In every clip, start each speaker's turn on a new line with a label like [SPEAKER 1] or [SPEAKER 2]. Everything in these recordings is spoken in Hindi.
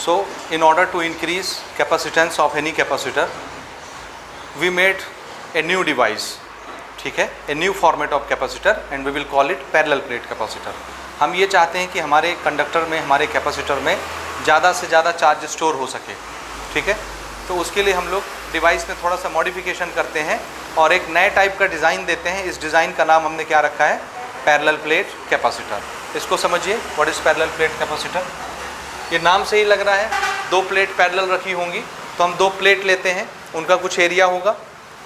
[SPEAKER 1] So in order to increase capacitance of any capacitor, we made a new device, ठीक है, a new format of capacitor and we will call it parallel plate capacitor. हम ये चाहते हैं कि हमारे कंडक्टर में, हमारे कैपेसिटर में ज़्यादा से ज़्यादा चार्ज स्टोर हो सके, ठीक है. तो उसके लिए हम लोग डिवाइस में थोड़ा सा मॉडिफिकेशन करते हैं और एक नए टाइप का डिज़ाइन देते हैं. इस डिज़ाइन का नाम हमने क्या रखा है, पैरेलल प्लेट कैपेसिटर. इसको समझिए, what is parallel plate capacitor. ये नाम से ही लग रहा है, दो प्लेट पैरेलल रखी होंगी. तो हम दो प्लेट लेते हैं, उनका कुछ एरिया होगा.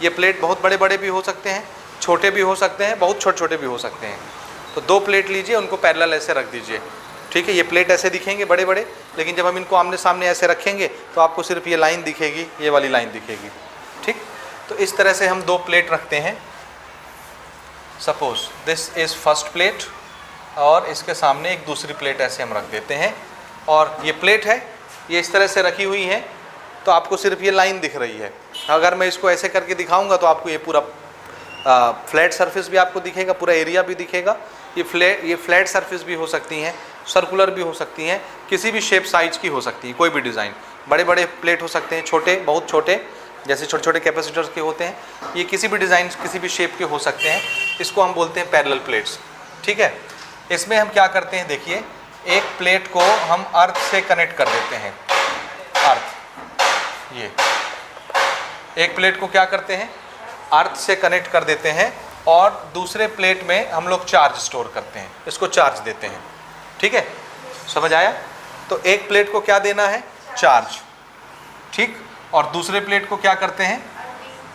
[SPEAKER 1] ये प्लेट बहुत बड़े बड़े भी हो सकते हैं, छोटे भी हो सकते हैं, बहुत छोटे छोटे भी हो सकते हैं. तो दो प्लेट लीजिए, उनको पैरेलल ऐसे रख दीजिए, ठीक है. ये प्लेट ऐसे दिखेंगे बड़े बड़े, लेकिन जब हम इनको आमने सामने ऐसे रखेंगे तो आपको सिर्फ ये लाइन दिखेगी, ये वाली लाइन दिखेगी, ठीक. तो इस तरह से हम दो प्लेट रखते हैं. Suppose this is first plate और इसके सामने एक दूसरी प्लेट ऐसे हम रख देते हैं. और ये प्लेट है, ये इस तरह से रखी हुई है, तो आपको सिर्फ ये लाइन दिख रही है. अगर मैं इसको ऐसे करके दिखाऊंगा तो आपको ये पूरा फ्लैट सरफेस भी आपको दिखेगा, पूरा एरिया भी दिखेगा. ये फ्लैट सरफेस भी हो सकती हैं, सर्कुलर भी हो सकती हैं, किसी भी शेप साइज की हो सकती है, कोई भी डिज़ाइन. बड़े बड़े प्लेट हो सकते हैं, छोटे, बहुत छोटे, जैसे छोटे छोटे कैपेसिटर्स के होते हैं. ये किसी भी डिज़ाइन, किसी भी शेप के हो सकते हैं. इसको हम बोलते हैं पैरेलल प्लेट्स, ठीक है. इसमें हम क्या करते हैं, देखिए, एक प्लेट को हम अर्थ से कनेक्ट कर देते हैं. अर्थ, ये एक प्लेट को क्या करते हैं, अर्थ से कनेक्ट कर देते हैं और दूसरे प्लेट में हम लोग चार्ज स्टोर करते हैं, इसको चार्ज देते हैं, ठीक है. समझ आया. तो एक प्लेट को क्या देना है, चार्ज, ठीक. और दूसरे प्लेट को क्या करते हैं,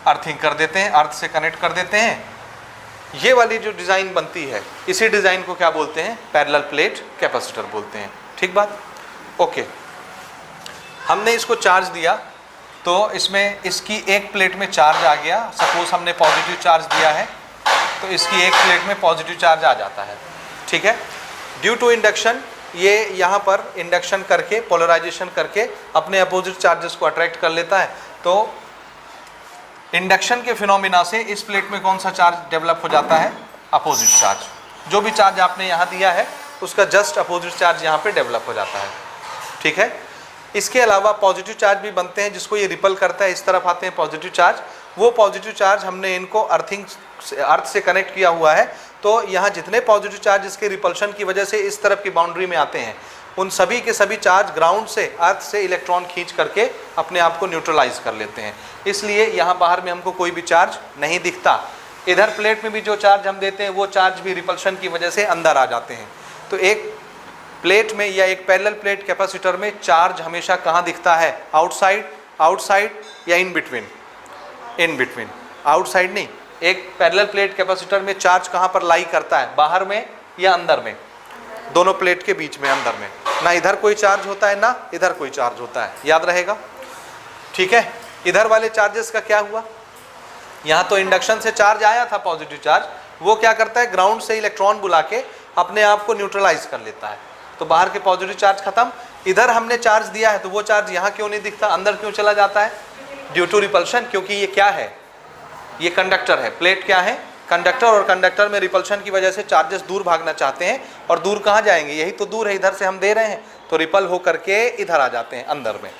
[SPEAKER 1] अर्थिंग कर देते हैं, अर्थ से कनेक्ट कर देते हैं. ये वाली जो डिज़ाइन बनती है, इसी डिज़ाइन को क्या बोलते हैं, पैरेलल प्लेट कैपेसिटर बोलते हैं, ठीक बात. ओके, हमने इसको चार्ज दिया तो इसमें इसकी एक प्लेट में चार्ज आ गया. सपोज हमने पॉजिटिव चार्ज दिया है तो इसकी एक प्लेट में पॉजिटिव चार्ज आ जाता है, ठीक है. ड्यू टू इंडक्शन, ये यहाँ पर इंडक्शन करके, पोलराइजेशन करके अपने अपोजिट चार्जेस को अट्रैक्ट कर लेता है. तो इंडक्शन के फिनोमिना से इस प्लेट में कौन सा चार्ज डेवलप हो जाता है, अपोजिट चार्ज. जो भी चार्ज आपने यहाँ दिया है उसका जस्ट अपोजिट चार्ज यहाँ पे डेवलप हो जाता है, ठीक है. इसके अलावा पॉजिटिव चार्ज भी बनते हैं, जिसको ये रिपल करता है, इस तरफ आते हैं पॉजिटिव चार्ज. वो पॉजिटिव चार्ज हमने इनको अर्थ से कनेक्ट किया हुआ है, तो यहाँ जितने पॉजिटिव चार्ज इसके रिपल्शन की वजह से इस तरफ की बाउंड्री में आते हैं, उन सभी के सभी चार्ज ग्राउंड से, अर्थ से इलेक्ट्रॉन खींच करके अपने आप को न्यूट्रलाइज कर लेते हैं. इसलिए यहाँ बाहर में हमको कोई भी चार्ज नहीं दिखता. इधर प्लेट में भी जो चार्ज हम देते हैं वो चार्ज भी रिपल्शन की वजह से अंदर आ जाते हैं. तो एक प्लेट में या एक पैरेलल प्लेट कैपेसिटर में चार्ज हमेशा कहाँ दिखता है, आउटसाइड, आउटसाइड या in between. In between, outside नहीं. एक पैरेलल प्लेट कैपेसिटर में चार्ज कहाँ पर लाई करता है, बाहर में या अंदर में, दोनों प्लेट के बीच में, अंदर में. ना इधर कोई चार्ज होता है ना इधर कोई चार्ज होता है, याद रहेगा, ठीक है. इधर वाले चार्जेस का क्या हुआ, यहाँ तो इंडक्शन से चार्ज आया था पॉजिटिव चार्ज, वो क्या करता है, ग्राउंड से इलेक्ट्रॉन बुला के अपने आप को न्यूट्रलाइज कर लेता है. तो बाहर के पॉजिटिव चार्ज खत्म. इधर हमने चार्ज दिया है तो वो चार्ज यहाँ क्यों नहीं दिखता, अंदर क्यों चला जाता है, ड्यू टू रिपल्शन. क्योंकि ये क्या है, ये कंडक्टर है. प्लेट क्या है, कंडक्टर. और कंडक्टर में रिपल्शन की वजह से चार्जेस दूर भागना चाहते हैं. और दूर कहाँ जाएंगे, यही तो दूर है, इधर से हम दे रहे हैं, तो रिपल हो करके इधर आ जाते हैं अंदर में,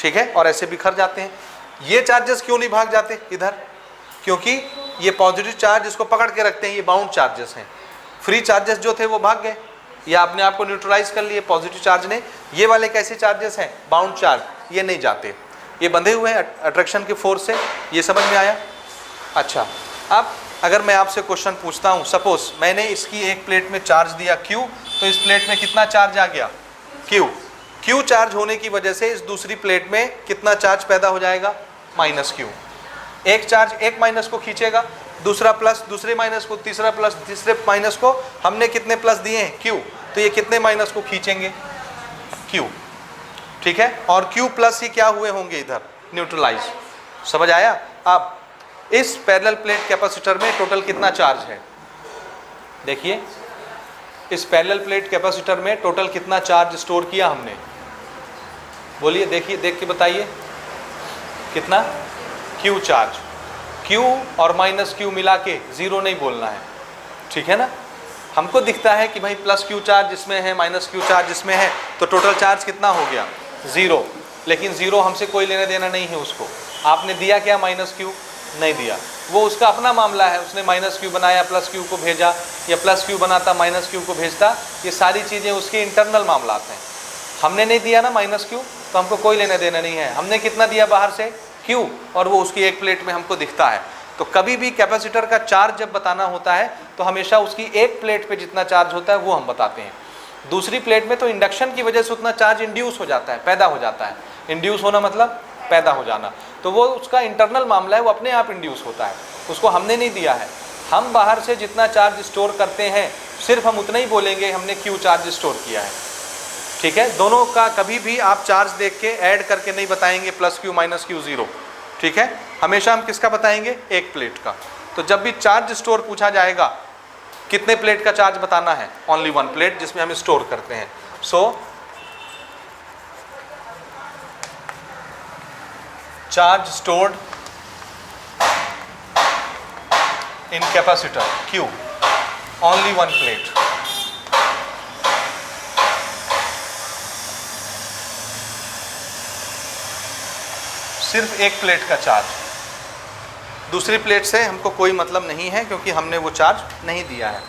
[SPEAKER 1] ठीक है. और ऐसे बिखर जाते हैं. ये चार्जेस क्यों नहीं भाग जाते इधर, क्योंकि ये पॉजिटिव चार्ज इसको पकड़ के रखते हैं, ये बाउंड चार्जेस हैं. फ्री चार्जेस जो थे वो भाग गए, या अपने आप को न्यूट्रलाइज कर लिए पॉजिटिव चार्ज ने. ये वाले कैसे चार्जेस हैं, बाउंड चार्ज, ये नहीं जाते, ये बंधे हुए हैं अट्रैक्शन के फोर्स से. ये समझ में आया. अच्छा, अब अगर मैं आपसे क्वेश्चन पूछता हूँ, सपोज मैंने इसकी एक प्लेट में चार्ज दिया Q, तो इस प्लेट में कितना चार्ज आ गया, Q. Q चार्ज होने की वजह से इस दूसरी प्लेट में कितना चार्ज पैदा हो जाएगा, -Q. एक चार्ज एक माइनस को खींचेगा, दूसरा प्लस दूसरे माइनस को, तीसरा प्लस तीसरे माइनस को. हमने कितने प्लस दिए हैं, Q, तो ये कितने माइनस को खींचेंगे, Q, ठीक है. और Q प्लस ही क्या हुए होंगे इधर, न्यूट्रलाइज. समझ आया. अब इस पैरेलल प्लेट कैपेसिटर में टोटल कितना चार्ज है, देखिए, इस पैरेलल प्लेट कैपेसिटर में टोटल कितना चार्ज स्टोर किया हमने, बोलिए, देखिए, देख के बताइए कितना, Q चार्ज. Q और -Q मिला के 0 नहीं बोलना है, ठीक है ना. हमको दिखता है कि भाई +Q चार्ज इसमें है, -Q चार्ज इसमें है, तो टोटल चार्ज कितना हो गया, ज़ीरो, लेकिन ज़ीरो हमसे कोई लेना देना नहीं है उसको। आपने दिया क्या? माइनस क्यू नहीं दिया, वो उसका अपना मामला है, उसने माइनस क्यू बनाया प्लस क्यू को भेजा, या प्लस क्यू बनाता माइनस क्यू को भेजता, ये सारी चीज़ें उसके इंटरनल मामला हैं। हमने नहीं दिया ना माइनस क्यू, तो हमको कोई लेना देना नहीं है। हमने कितना दिया बाहर से? क्यू, और वो उसकी एक प्लेट में हमको दिखता है। तो कभी भी कैपेसिटर का चार्ज जब बताना होता है तो हमेशा उसकी एक प्लेट पे जितना चार्ज होता है वो हम बताते हैं। दूसरी प्लेट में तो इंडक्शन की वजह से उतना चार्ज इंड्यूस हो जाता है, पैदा हो जाता है। इंड्यूस होना मतलब पैदा हो जाना, तो वो उसका इंटरनल मामला है, वो अपने आप इंड्यूस होता है, उसको हमने नहीं दिया है। हम बाहर से जितना चार्ज स्टोर करते हैं सिर्फ हम उतना ही बोलेंगे हमने क्यू चार्ज स्टोर किया है, ठीक है। दोनों का कभी भी आप चार्ज देख के ऐड करके नहीं बताएंगे plus Q minus Q zero, ठीक है। हमेशा हम किसका बताएंगे? एक प्लेट का। तो जब भी चार्ज स्टोर पूछा जाएगा, कितने प्लेट का चार्ज बताना है? ओनली वन प्लेट, जिसमें हम स्टोर करते हैं। So charge stored in capacitor Q, only one plate. सिर्फ एक प्लेट का चार्ज, दूसरी प्लेट से हमको कोई मतलब नहीं है क्योंकि हमने वो चार्ज नहीं दिया है।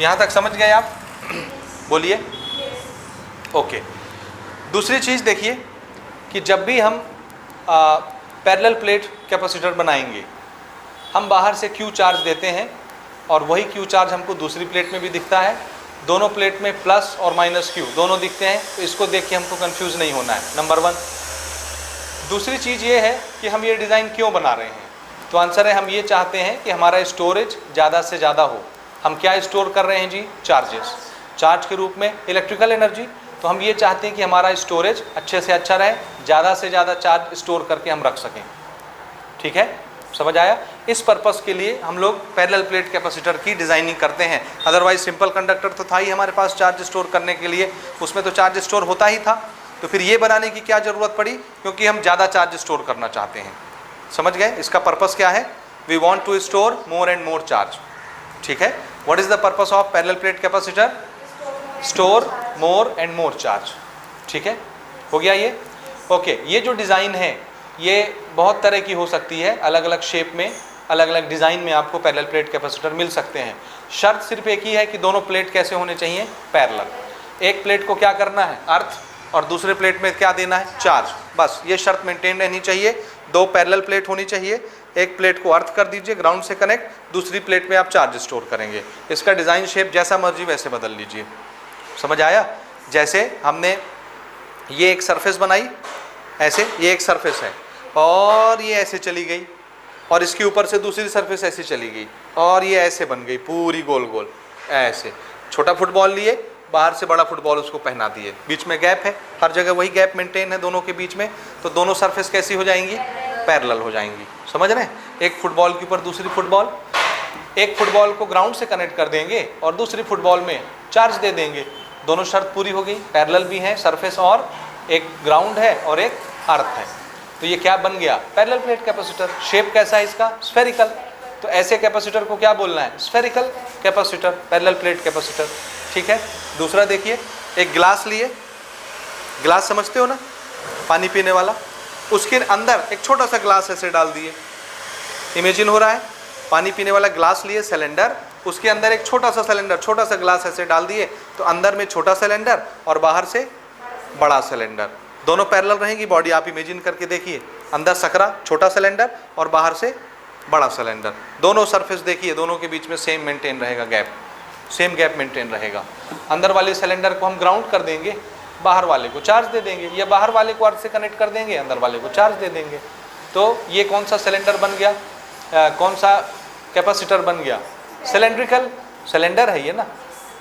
[SPEAKER 1] यहाँ तक समझ गए आप? बोलिए। ओके। दूसरी चीज़ देखिए कि जब भी हम पैरेलल प्लेट कैपेसिटर बनाएंगे, हम बाहर से क्यू चार्ज देते हैं और वही क्यू चार्ज हमको दूसरी प्लेट में भी दिखता है। दोनों प्लेट में प्लस और माइनस क्यू दोनों दिखते हैं, तो इसको देख के हमको कंफ्यूज नहीं होना है, नंबर वन। दूसरी चीज़ ये है कि हम ये डिज़ाइन क्यों बना रहे हैं? तो आंसर है, हम ये चाहते हैं कि हमारा स्टोरेज ज़्यादा से ज़्यादा हो। हम क्या स्टोर कर रहे हैं जी? चार्जेस, चार्ज के रूप में इलेक्ट्रिकल एनर्जी। तो हम ये चाहते हैं कि हमारा स्टोरेज अच्छे से अच्छा रहे, ज़्यादा से ज़्यादा चार्ज स्टोर करके हम रख सकें, ठीक है। समझ आया? इस पर्पस के लिए हम लोग पैरेलल प्लेट कैपेसिटर की डिज़ाइनिंग करते हैं। अदरवाइज सिंपल कंडक्टर तो था ही हमारे पास चार्ज स्टोर करने के लिए, उसमें तो चार्ज स्टोर होता ही था। तो फिर ये बनाने की क्या ज़रूरत पड़ी? क्योंकि हम ज़्यादा चार्ज स्टोर करना चाहते हैं। समझ गए? इसका पर्पस क्या है? We want to store more and more charge, ठीक है। What is the purpose of parallel plate capacitor? Store more and more charge, ठीक है। हो गया ये? ओके। ये जो डिज़ाइन है ये बहुत तरह की हो सकती है, अलग अलग शेप में, अलग अलग डिज़ाइन में आपको पैरेलल प्लेट कैपेसिटर मिल सकते हैं। शर्त सिर्फ एक ही है कि दोनों प्लेट कैसे होने चाहिए? पैरेलल। एक प्लेट को क्या करना है? अर्थ, और दूसरे प्लेट में क्या देना है? चार्ज। बस ये शर्त मेंटेन रहनी चाहिए। दो पैरेलल प्लेट होनी चाहिए, एक प्लेट को अर्थ कर दीजिए ग्राउंड से कनेक्ट, दूसरी प्लेट में आप चार्ज स्टोर करेंगे। इसका डिज़ाइन शेप जैसा मर्जी वैसे बदल लीजिए। समझ आया? जैसे हमने ये एक सरफेस बनाई ऐसे, ये एक सरफेस है और ये ऐसे चली गई, और इसके ऊपर से दूसरी सरफेस ऐसे चली गई और ये ऐसे बन गई पूरी गोल गोल ऐसे। छोटा फुटबॉल लिए, बाहर से बड़ा फुटबॉल उसको पहना दिए, बीच में गैप है, हर जगह वही गैप मेंटेन है दोनों के बीच में, तो दोनों सरफेस कैसी हो जाएंगी? पैरेलल हो जाएंगी। समझ रहे हैं? एक फुटबॉल के ऊपर दूसरी फुटबॉल, एक फुटबॉल को ग्राउंड से कनेक्ट कर देंगे और दूसरी फुटबॉल में चार्ज दे देंगे, दोनों शर्त पूरी हो गई। पैरेलल भी है सरफेस, और एक ग्राउंड है और एक अर्थ है, तो ये क्या बन गया? Parallel plate capacitor. शेप कैसा है इसका? स्फेरिकल। तो ऐसे कैपेसिटर को क्या बोलना है? Spherical capacitor, parallel plate capacitor, ठीक है। दूसरा देखिए, एक गिलास लिए, गिलास समझते हो ना, पानी पीने वाला, उसके अंदर एक छोटा सा ग्लास ऐसे डाल दिए, इमेजिन हो रहा है? पानी पीने वाला ग्लास लिए, सिलेंडर, उसके अंदर एक छोटा सा सिलेंडर, छोटा सा ग्लास ऐसे डाल दिए, तो अंदर में छोटा सिलेंडर और बाहर से बड़ा सिलेंडर, दोनों पैरेलल रहेंगी बॉडी। आप इमेजिन करके देखिए, अंदर सकरा छोटा सिलेंडर और बाहर से बड़ा सिलेंडर, दोनों सरफेस देखिए, दोनों के बीच में सेम मेंटेन रहेगा गैप, सेम गैप मेंटेन रहेगा। अंदर वाले सिलेंडर को हम ग्राउंड कर देंगे, बाहर वाले को चार्ज दे देंगे, या बाहर वाले को अर्थ से कनेक्ट कर देंगे, अंदर वाले को चार्ज दे देंगे। तो ये कौन सा सिलेंडर बन गया? कौन सा कैपेसिटर बन गया? सिलेंड्रिकल। सिलेंडर है ये ना,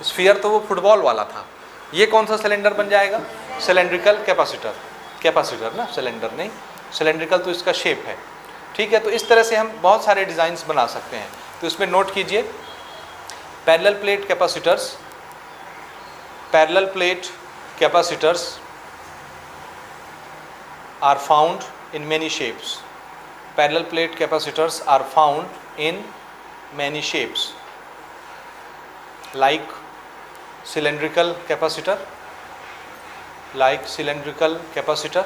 [SPEAKER 1] स्फीयर तो वो फुटबॉल वाला था, ये कौन सा सिलेंडर बन जाएगा? Cylindrical capacitor. कैपेसिटर ना, सिलेंडर नहीं, सिलेंड्रिकल तो इसका शेप है, ठीक है। तो इस तरह से हम बहुत सारे डिज़ाइंस बना सकते हैं। तो इसमें नोट कीजिए, parallel plate capacitors, parallel plate capacitors are found in many shapes. Parallel plate capacitors are found in many shapes like cylindrical capacitor, like cylindrical capacitor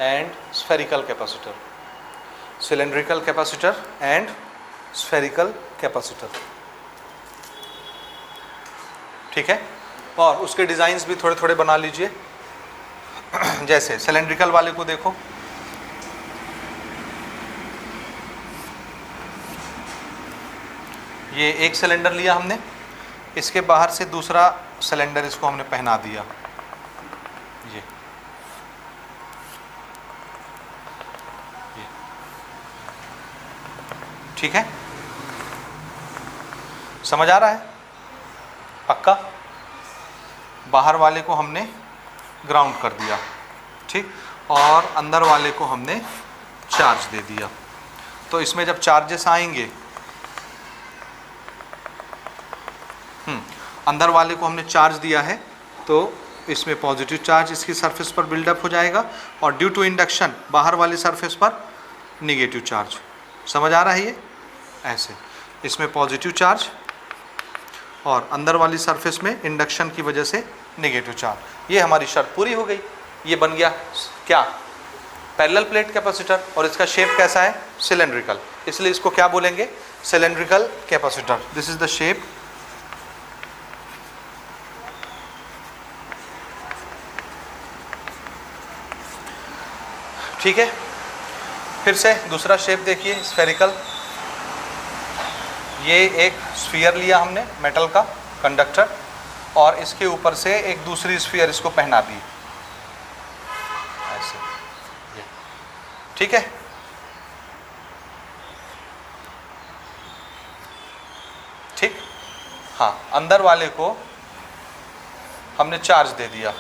[SPEAKER 1] and spherical capacitor, cylindrical capacitor and spherical capacitor, ठीक है। और उसके डिज़ाइंस भी थोड़े थोड़े बना लीजिए। जैसे सिलेंड्रिकल वाले को देखो, ये एक सिलेंडर लिया हमने, इसके बाहर से दूसरा सिलेंडर इसको हमने पहना दिया, ये ठीक है, समझ आ रहा है? पक्का? बाहर वाले को हमने ग्राउंड कर दिया, ठीक, और अंदर वाले को हमने चार्ज दे दिया। तो इसमें जब चार्जेस आएंगे, अंदर वाले को हमने चार्ज दिया है तो इसमें पॉजिटिव चार्ज इसकी सरफेस पर बिल्डअप हो जाएगा, और ड्यू टू इंडक्शन बाहर वाले सरफेस पर निगेटिव चार्ज। समझ आ रहा है? ये ऐसे इसमें पॉजिटिव चार्ज और अंदर वाली सरफेस में इंडक्शन की वजह से नेगेटिव चार्ज। ये हमारी शर्त पूरी हो गई। ये बन गया क्या? Parallel plate capacitor. और इसका शेप कैसा है? सिलेंड्रिकल, इसलिए इसको क्या बोलेंगे? Cylindrical capacitor. This is the shape, ठीक है। फिर से दूसरा शेप देखिए, स्फेरिकल। ये एक स्फीयर लिया हमने मेटल का कंडक्टर, और इसके ऊपर से एक दूसरी स्फीयर इसको पहना दी ऐसे, ठीक है। ठीक, हाँ, अंदर वाले को हमने चार्ज दे दिया,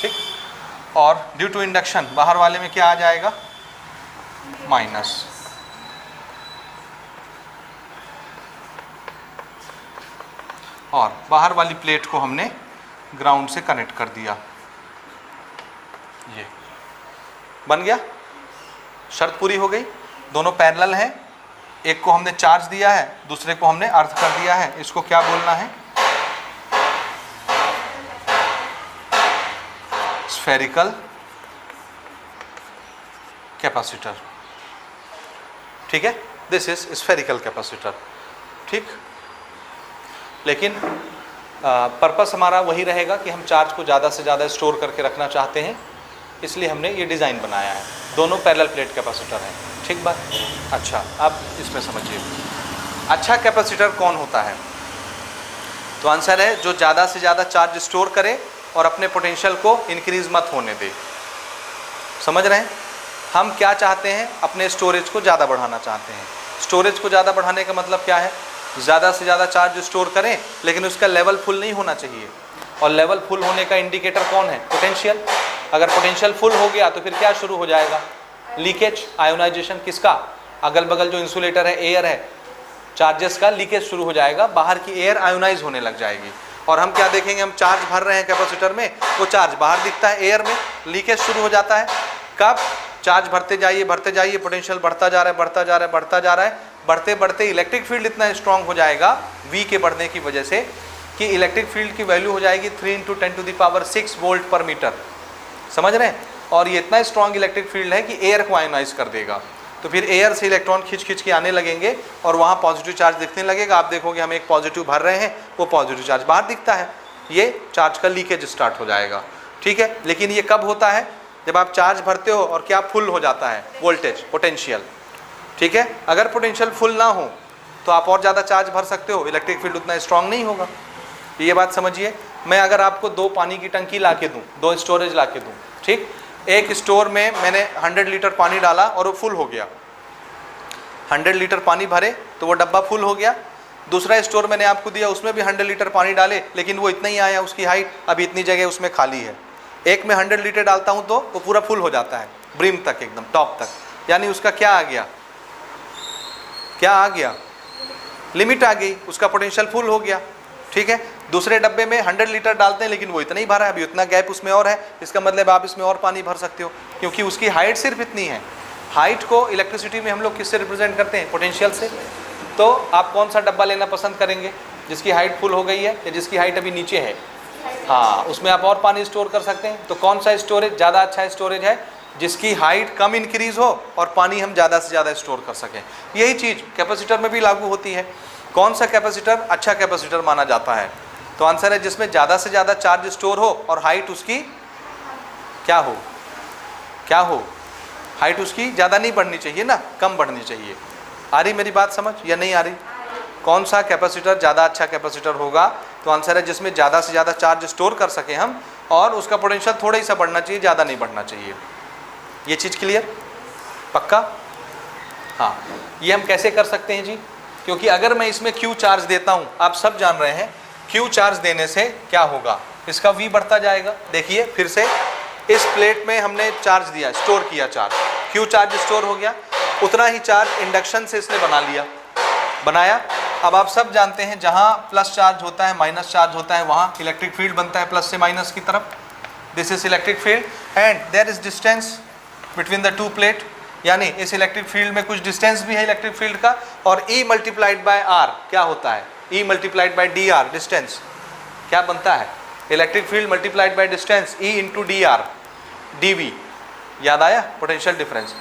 [SPEAKER 1] ठीक, और ड्यू टू इंडक्शन बाहर वाले में क्या आ जाएगा? माइनस। और बाहर वाली प्लेट को हमने ग्राउंड से कनेक्ट कर दिया, ये बन गया। शर्त पूरी हो गई, दोनों पैरेलल हैं, एक को हमने चार्ज दिया है, दूसरे को हमने अर्थ कर दिया है। इसको क्या बोलना है? स्फेरिकल कैपेसिटर, ठीक है। दिस इज स्फेरिकल कैपेसिटर, ठीक। लेकिन पर्पस हमारा वही रहेगा कि हम चार्ज को ज़्यादा से ज़्यादा स्टोर करके रखना चाहते हैं, इसलिए हमने ये डिज़ाइन बनाया है। दोनों पैरेलल प्लेट कैपेसिटर हैं, ठीक बात। अच्छा, अब इसमें समझिए, अच्छा कैपेसिटर कौन होता है? तो आंसर है जो ज़्यादा से ज़्यादा चार्ज स्टोर करे और अपने पोटेंशियल को इंक्रीज मत होने दे। समझ रहे हैं? हम क्या चाहते हैं? अपने स्टोरेज को ज़्यादा बढ़ाना चाहते हैं। स्टोरेज को ज़्यादा बढ़ाने का मतलब क्या है? ज़्यादा से ज़्यादा चार्ज स्टोर करें, लेकिन उसका लेवल फुल नहीं होना चाहिए। और लेवल फुल होने का इंडिकेटर कौन है? पोटेंशियल। अगर पोटेंशियल फुल हो गया तो फिर क्या शुरू हो जाएगा? Leakage, ionization. किसका? अगल बगल जो इंसुलेटर है, एयर है, चार्जेस का लीकेज शुरू हो जाएगा, बाहर की एयर आयोनाइज होने लग जाएगी। और हम क्या देखेंगे? हम चार्ज भर रहे हैं कैपेसिटर में, वो चार्ज बाहर दिखता है, एयर में लीकेज शुरू हो जाता है। कब? चार्ज भरते जाइए पोटेंशियल बढ़ता जा रहा है, बढ़ता जा रहा है, बढ़ता जा रहा है। बढ़ते बढ़ते इलेक्ट्रिक फील्ड इतना स्ट्रांग हो जाएगा V के बढ़ने की वजह से कि इलेक्ट्रिक फील्ड की वैल्यू हो जाएगी 3 × 10⁻⁶ वोल्ट पर मीटर। समझ रहे हैं? और ये इतना स्ट्रांग इलेक्ट्रिक फील्ड है कि एयर को आयोनाइज कर देगा। तो फिर एयर से इलेक्ट्रॉन खींच खींच के आने लगेंगे और वहाँ पॉजिटिव चार्ज दिखने लगेगा। आप देखोगे हम एक पॉजिटिव भर रहे हैं, वो पॉजिटिव चार्ज बाहर दिखता है, ये चार्ज का लीकेज स्टार्ट हो जाएगा, ठीक है। लेकिन ये कब होता है? जब आप चार्ज भरते हो और क्या फुल हो जाता है? वोल्टेज, पोटेंशियल, ठीक है। अगर पोटेंशियल फुल ना हो तो आप और ज़्यादा चार्ज भर सकते हो, इलेक्ट्रिक फील्ड उतना स्ट्रांग नहीं होगा। ये बात समझिए। मैं अगर आपको 2 पानी की टंकी ला के दूँ, 2 स्टोरेज ला के दूँ, ठीक, एक स्टोर में मैंने 100 लीटर पानी डाला और वो फुल हो गया, 100 लीटर पानी भरे तो वो डब्बा फुल हो गया। दूसरा स्टोर मैंने आपको दिया, उसमें भी 100 लीटर पानी डाले, लेकिन वो इतना ही आया, उसकी हाइट अभी इतनी जगह उसमें खाली है। एक में 100 लीटर डालता हूँ तो वो पूरा फुल हो जाता है, ब्रिम तक, एकदम टॉप तक। यानी उसका क्या आ गया? क्या आ गया? लिमिट आ गई, उसका पोटेंशियल फुल हो गया, ठीक है। दूसरे डब्बे में 100 लीटर डालते हैं, लेकिन वो इतना ही भरा है, अभी उतना गैप उसमें और है। इसका मतलब आप इसमें और पानी भर सकते हो, क्योंकि उसकी हाइट सिर्फ इतनी है, हाइट को इलेक्ट्रिसिटी में हम लोग किससे रिप्रेजेंट करते हैं? पोटेंशियल से। तो आप कौन सा डब्बा लेना पसंद करेंगे? जिसकी हाइट फुल हो गई है या जिसकी हाइट अभी नीचे है? हाँ, उसमें आप और पानी स्टोर कर सकते हैं। तो कौन सा स्टोरेज ज़्यादा अच्छा स्टोरेज है? जिसकी हाइट कम इंक्रीज हो और पानी हम ज़्यादा से ज़्यादा स्टोर कर सकें। यही चीज़ कैपेसिटर में भी लागू होती है। कौन सा कैपेसिटर अच्छा कैपेसिटर माना जाता है? तो आंसर है जिसमें ज़्यादा से ज़्यादा चार्ज स्टोर हो और हाइट उसकी क्या हो? क्या हो? हाइट उसकी ज़्यादा नहीं बढ़नी चाहिए ना, कम बढ़नी चाहिए। आ रही मेरी बात समझ या नहीं आ रही? कौन सा कैपेसिटर ज़्यादा अच्छा कैपेसिटर होगा? तो आंसर है जिसमें ज़्यादा से ज़्यादा चार्ज स्टोर कर सकें हम, और उसका पोटेंशियल थोड़ा ही सा बढ़ना चाहिए, ज़्यादा नहीं बढ़ना चाहिए। ये चीज़ क्लियर? पक्का? हाँ। ये हम कैसे कर सकते हैं जी? क्योंकि अगर मैं इसमें Q चार्ज देता हूँ, आप सब जान रहे हैं Q चार्ज देने से क्या होगा? इसका V बढ़ता जाएगा। देखिए फिर से, इस प्लेट में हमने चार्ज दिया, स्टोर किया चार्ज, Q चार्ज स्टोर हो गया, उतना ही चार्ज इंडक्शन से इसने बना लिया, बनाया। अब आप सब जानते हैं जहाँ प्लस चार्ज होता है माइनस चार्ज होता है वहाँ इलेक्ट्रिक फील्ड बनता है प्लस से माइनस की तरफ। This is electric field and there is distance between the two plate, यानी इस इलेक्ट्रिक फील्ड में कुछ डिस्टेंस भी है इलेक्ट्रिक फील्ड का, और E मल्टीप्लाइड बाय R क्या होता है? E multiplied by DR, distance क्या बनता है? Electric field multiplied by distance E into DR, dV। याद आया? Potential difference.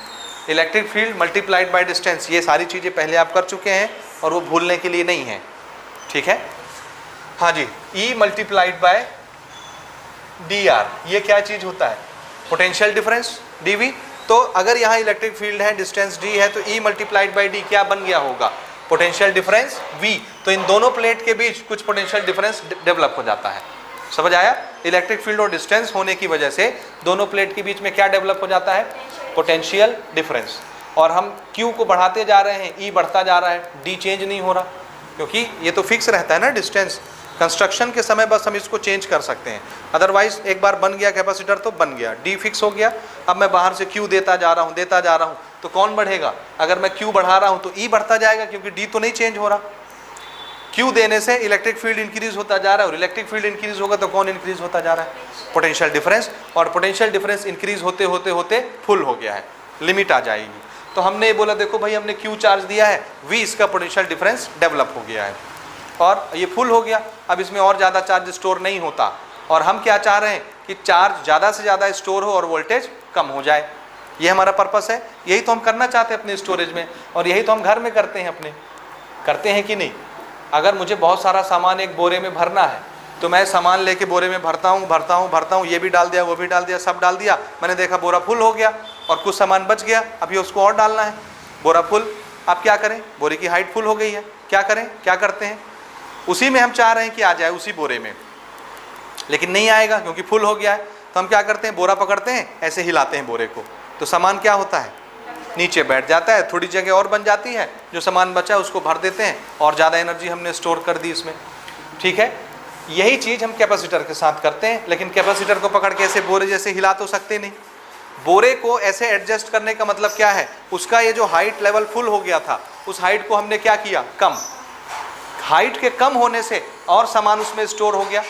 [SPEAKER 1] Electric field multiplied by distance, ये सारी चीज़ें पहले आप कर चुके हैं और वो भूलने के लिए नहीं है, ठीक है? हाँ जी, E मल्टीप्लाइड बाय DR, ये क्या चीज़ होता है? Potential difference dV। तो अगर यहाँ इलेक्ट्रिक फील्ड है, डिस्टेंस d है, तो E मल्टीप्लाइड बाई d क्या बन गया होगा? Potential difference V। तो इन दोनों प्लेट के बीच कुछ पोटेंशियल डिफरेंस डेवलप हो जाता है। समझ आया? इलेक्ट्रिक फील्ड और डिस्टेंस होने की वजह से दोनों प्लेट के बीच में क्या डेवलप हो जाता है? Potential difference. और हम Q को बढ़ाते जा रहे हैं, E बढ़ता जा रहा है, D चेंज नहीं हो रहा, क्योंकि ये तो फिक्स रहता है ना डिस्टेंस। कंस्ट्रक्शन के समय बस हम इसको चेंज कर सकते हैं, अदरवाइज एक बार बन गया कैपेसिटर तो बन गया, D फिक्स हो गया। अब मैं बाहर से Q देता जा रहा हूँ, तो कौन बढ़ेगा? अगर मैं Q बढ़ा रहा हूँ तो E बढ़ता जाएगा, क्योंकि D तो नहीं चेंज हो रहा। Q देने से इलेक्ट्रिक फील्ड इंक्रीज होता जा रहा है, और इलेक्ट्रिक फील्ड इंक्रीज होगा तो कौन इंक्रीज होता जा रहा है? Potential difference. और पोटेंशियल डिफरेंस इंक्रीज होते होते होते फुल हो गया है, लिमिट आ जाएगी। तो हमने ये बोला देखो भाई हमने Q चार्ज दिया है, V इसका पोटेंशियल डिफरेंस डेवलप हो गया है और ये फुल हो गया। अब इसमें और ज़्यादा चार्ज स्टोर नहीं होता, और हम क्या चाह रहे हैं कि चार्ज ज़्यादा से ज़्यादा स्टोर हो और वोल्टेज कम हो जाए। ये हमारा पर्पस है, यही तो हम करना चाहते हैं अपने स्टोरेज में, और यही तो हम घर में करते हैं अपने, करते हैं कि नहीं? अगर मुझे बहुत सारा सामान एक बोरे में भरना है तो मैं सामान लेके बोरे में भरता हूँ, ये भी डाल दिया, वो भी डाल दिया, सब डाल दिया, मैंने देखा बोरा फुल हो गया और कुछ सामान बच गया, अभी उसको और डालना है, बोरा फुल। आप क्या करें? बोरे की हाइट फुल हो गई है, क्या करें? क्या करते हैं? उसी में हम चाह रहे हैं कि आ जाए उसी बोरे में, लेकिन नहीं आएगा क्योंकि फुल हो गया है। तो हम क्या करते हैं? बोरा पकड़ते हैं, ऐसे हिलाते हैं बोरे को, तो सामान क्या होता है? नीचे बैठ जाता है, थोड़ी जगह और बन जाती है, जो सामान बचा है उसको भर देते हैं और ज़्यादा एनर्जी हमने स्टोर कर दी इसमें, ठीक है? यही चीज़ हम कैपेसिटर के साथ करते हैं, लेकिन कैपेसिटर को पकड़ के ऐसे बोरे जैसे हिला तो सकते नहीं। बोरे को ऐसे एडजस्ट करने का मतलब क्या है? उसका ये जो हाइट लेवल फुल हो गया था, उस हाइट को हमने क्या किया? कम। हाइट के कम होने से और सामान उसमें स्टोर हो गया।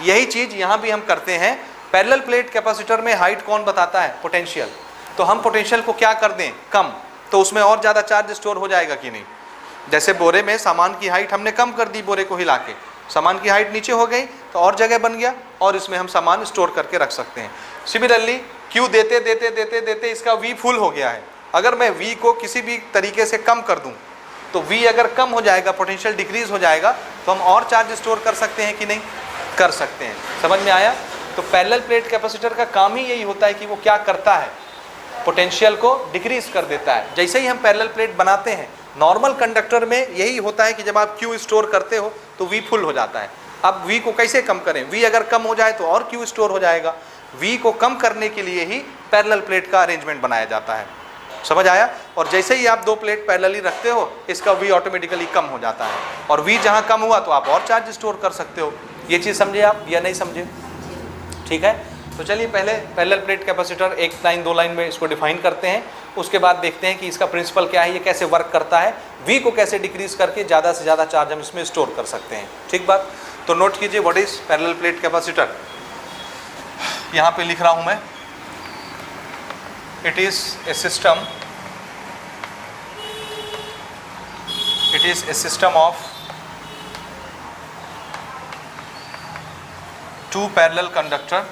[SPEAKER 1] यही चीज़ यहाँ भी हम करते हैं। पैरेलल प्लेट कैपेसिटर में हाइट कौन बताता है? पोटेंशियल। तो हम पोटेंशियल को क्या कर दें? कम, तो उसमें और ज़्यादा चार्ज स्टोर हो जाएगा कि नहीं? जैसे बोरे में सामान की हाइट हमने कम कर दी, बोरे को हिला के सामान की हाइट नीचे हो गई तो और जगह बन गया और इसमें हम सामान स्टोर करके रख सकते हैं। सिमिलरली Q देते देते देते देते इसका V फुल हो गया है। अगर मैं V को किसी भी तरीके से कम कर दूं तो V अगर कम हो जाएगा, पोटेंशियल डिक्रीज हो जाएगा, तो हम और चार्ज स्टोर कर सकते हैं कि नहीं? कर सकते हैं। समझ में आया? तो पैरेलल प्लेट कैपेसिटर का काम ही यही होता है कि वो क्या करता है? पोटेंशियल को डिक्रीज कर देता है। जैसे ही हम पैरेलल प्लेट बनाते हैं, नॉर्मल कंडक्टर में यही होता है कि जब आप Q स्टोर करते हो तो V फुल हो जाता है। अब V को कैसे कम करें? V अगर कम हो जाए तो और Q स्टोर हो जाएगा। V को कम करने के लिए ही पैरेलल प्लेट का अरेंजमेंट बनाया जाता है। समझ आया? और जैसे ही आप दो प्लेट पैरेलली रखते हो, इसका V ऑटोमेटिकली कम हो जाता है, और V जहाँ कम हुआ तो आप और चार्ज स्टोर कर सकते हो। ये चीज़ समझे आप या नहीं समझे? ठीक है, तो चलिए पहले पैरेलल प्लेट कैपेसिटर एक लाइन दो लाइन में इसको डिफाइन करते हैं, उसके बाद देखते हैं कि इसका प्रिंसिपल क्या है, ये कैसे वर्क करता है, V को कैसे डिक्रीज करके ज़्यादा से ज़्यादा चार्ज हम इसमें स्टोर कर सकते हैं। ठीक बात? तो नोट कीजिए, what is parallel plate capacitor. यहाँ पे लिख रहा हूँ मैं, it is a system It is a system of two parallel conductor.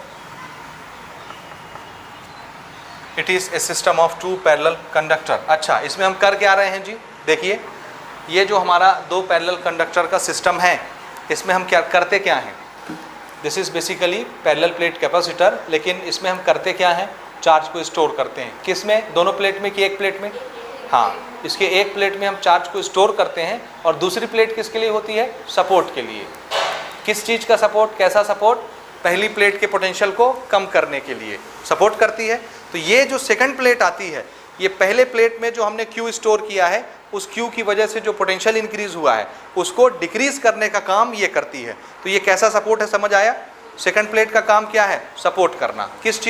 [SPEAKER 1] It is a system of two parallel conductor. अच्छा, इसमें हम कर क्या रहे हैं जी? देखिए, ये जो हमारा दो पैरेलल कंडक्टर का सिस्टम है, इसमें हम क्या करते क्या हैं? This is basically parallel plate capacitor, लेकिन इसमें हम करते क्या हैं? चार्ज को स्टोर करते हैं। किस में? दोनों प्लेट में कि एक प्लेट में? हाँ, इसके एक प्लेट में हम चार्ज को स्टोर करते हैं और दूसरी प्लेट किसके लिए होती है? सपोर्ट के लिए। किस चीज़ का सपोर्ट? कैसा सपोर्ट? पहली प्लेट के पोटेंशियल को कम करने के लिए सपोर्ट करती है। तो ये जो सेकंड प्लेट आती है, ये पहले प्लेट में जो हमने Q स्टोर किया है, उस Q की वजह से जो पोटेंशियल इंक्रीज हुआ है उसको डिक्रीज करने का काम ये करती है। तो ये कैसा सपोर्ट है, समझ आया? सेकंड प्लेट का काम क्या है? सपोर्ट करना। किस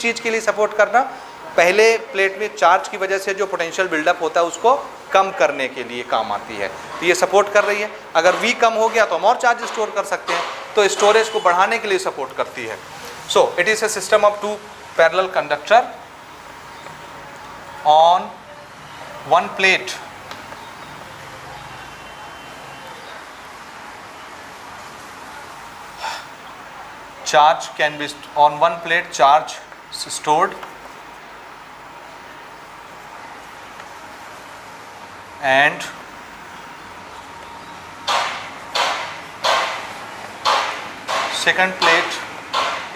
[SPEAKER 1] चीज़ के लिए सपोर्ट करना? पहले प्लेट में चार्ज की वजह से जो पोटेंशियल बिल्डअप होता है उसको कम करने के लिए काम आती है। तो ये सपोर्ट कर रही है। अगर V कम हो गया तो हम और चार्ज स्टोर कर सकते हैं, तो स्टोरेज को बढ़ाने के लिए सपोर्ट करती है। So it is a system of two parallel conductor on one plate. Charge can be on one plate, charge stored and second plate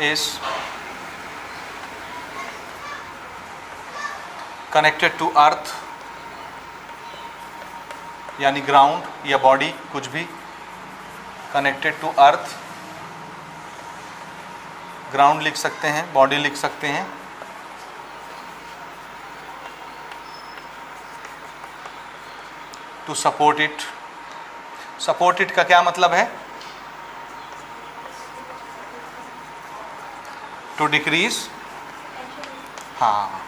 [SPEAKER 1] is connected to earth यानी ग्राउंड या बॉडी, कुछ भी कनेक्टेड टू अर्थ। ग्राउंड लिख सकते हैं, बॉडी लिख सकते हैं। To support it. Support it का क्या मतलब है? टू डिक्रीज, हाँ,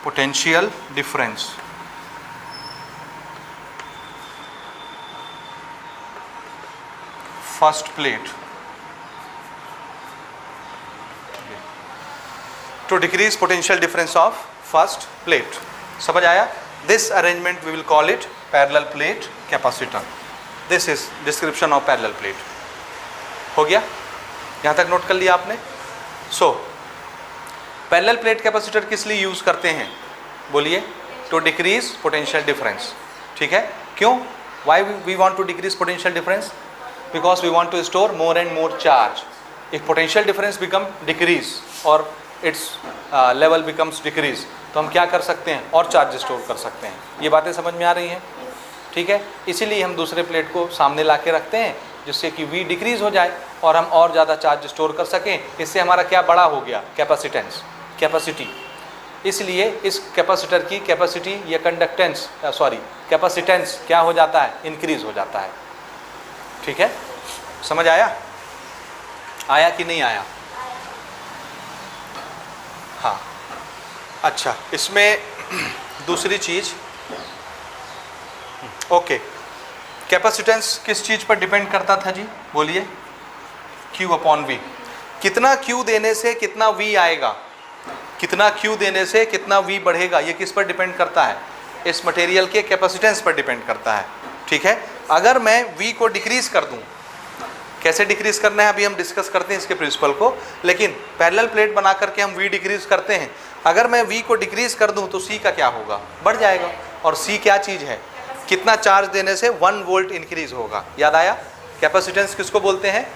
[SPEAKER 1] potential difference. First plate to decrease potential difference of first plate। समझ आया? This arrangement we will call it parallel plate capacitor। This is description of parallel plate। हो गया? यहाँ तक नोट कर लिया आपने? So parallel plate capacitor किस लिए यूज़ करते हैं? बोलिए। To decrease potential difference। ठीक है? क्यों? Why we want to decrease potential difference? Because we want to store more and more charge। If potential difference become decrease और इट्स लेवल बिकम्स डिक्रीज, तो हम क्या कर सकते हैं? और चार्ज स्टोर कर सकते हैं। ये बातें समझ में आ रही हैं? ठीक है, इसीलिए हम दूसरे प्लेट को सामने ला के रखते हैं जिससे कि V डिक्रीज हो जाए और हम और ज़्यादा चार्ज स्टोर कर सकें। इससे हमारा क्या बड़ा हो गया? Capacitance, capacity. इसलिए इस कैपेसिटर की कैपेसिटी या कंडक्टेंस कैपेसिटेंस क्या हो जाता है? इंक्रीज हो जाता है। ठीक है, समझ आया? आया कि नहीं आया? हाँ, अच्छा, इसमें दूसरी चीज़, ओके, कैपेसिटेंस किस चीज़ पर डिपेंड करता था जी? बोलिए। Q upon V। कितना Q देने से कितना V आएगा, कितना Q देने से कितना V बढ़ेगा, ये किस पर डिपेंड करता है? इस मटेरियल के कैपेसिटेंस पर डिपेंड करता है। ठीक है, अगर मैं V को डिक्रीज कर दूं, कैसे डिक्रीज करना है अभी हम डिस्कस करते हैं इसके प्रिंसिपल को, लेकिन पैरेलल प्लेट बना करके हम V डिक्रीज करते हैं। अगर मैं V को डिक्रीज कर दूं तो C का क्या होगा? बढ़ जाएगा। और C क्या चीज़ है? कितना चार्ज देने से 1 वोल्ट इंक्रीज होगा। याद आया? कैपेसिटेंस किसको बोलते हैं?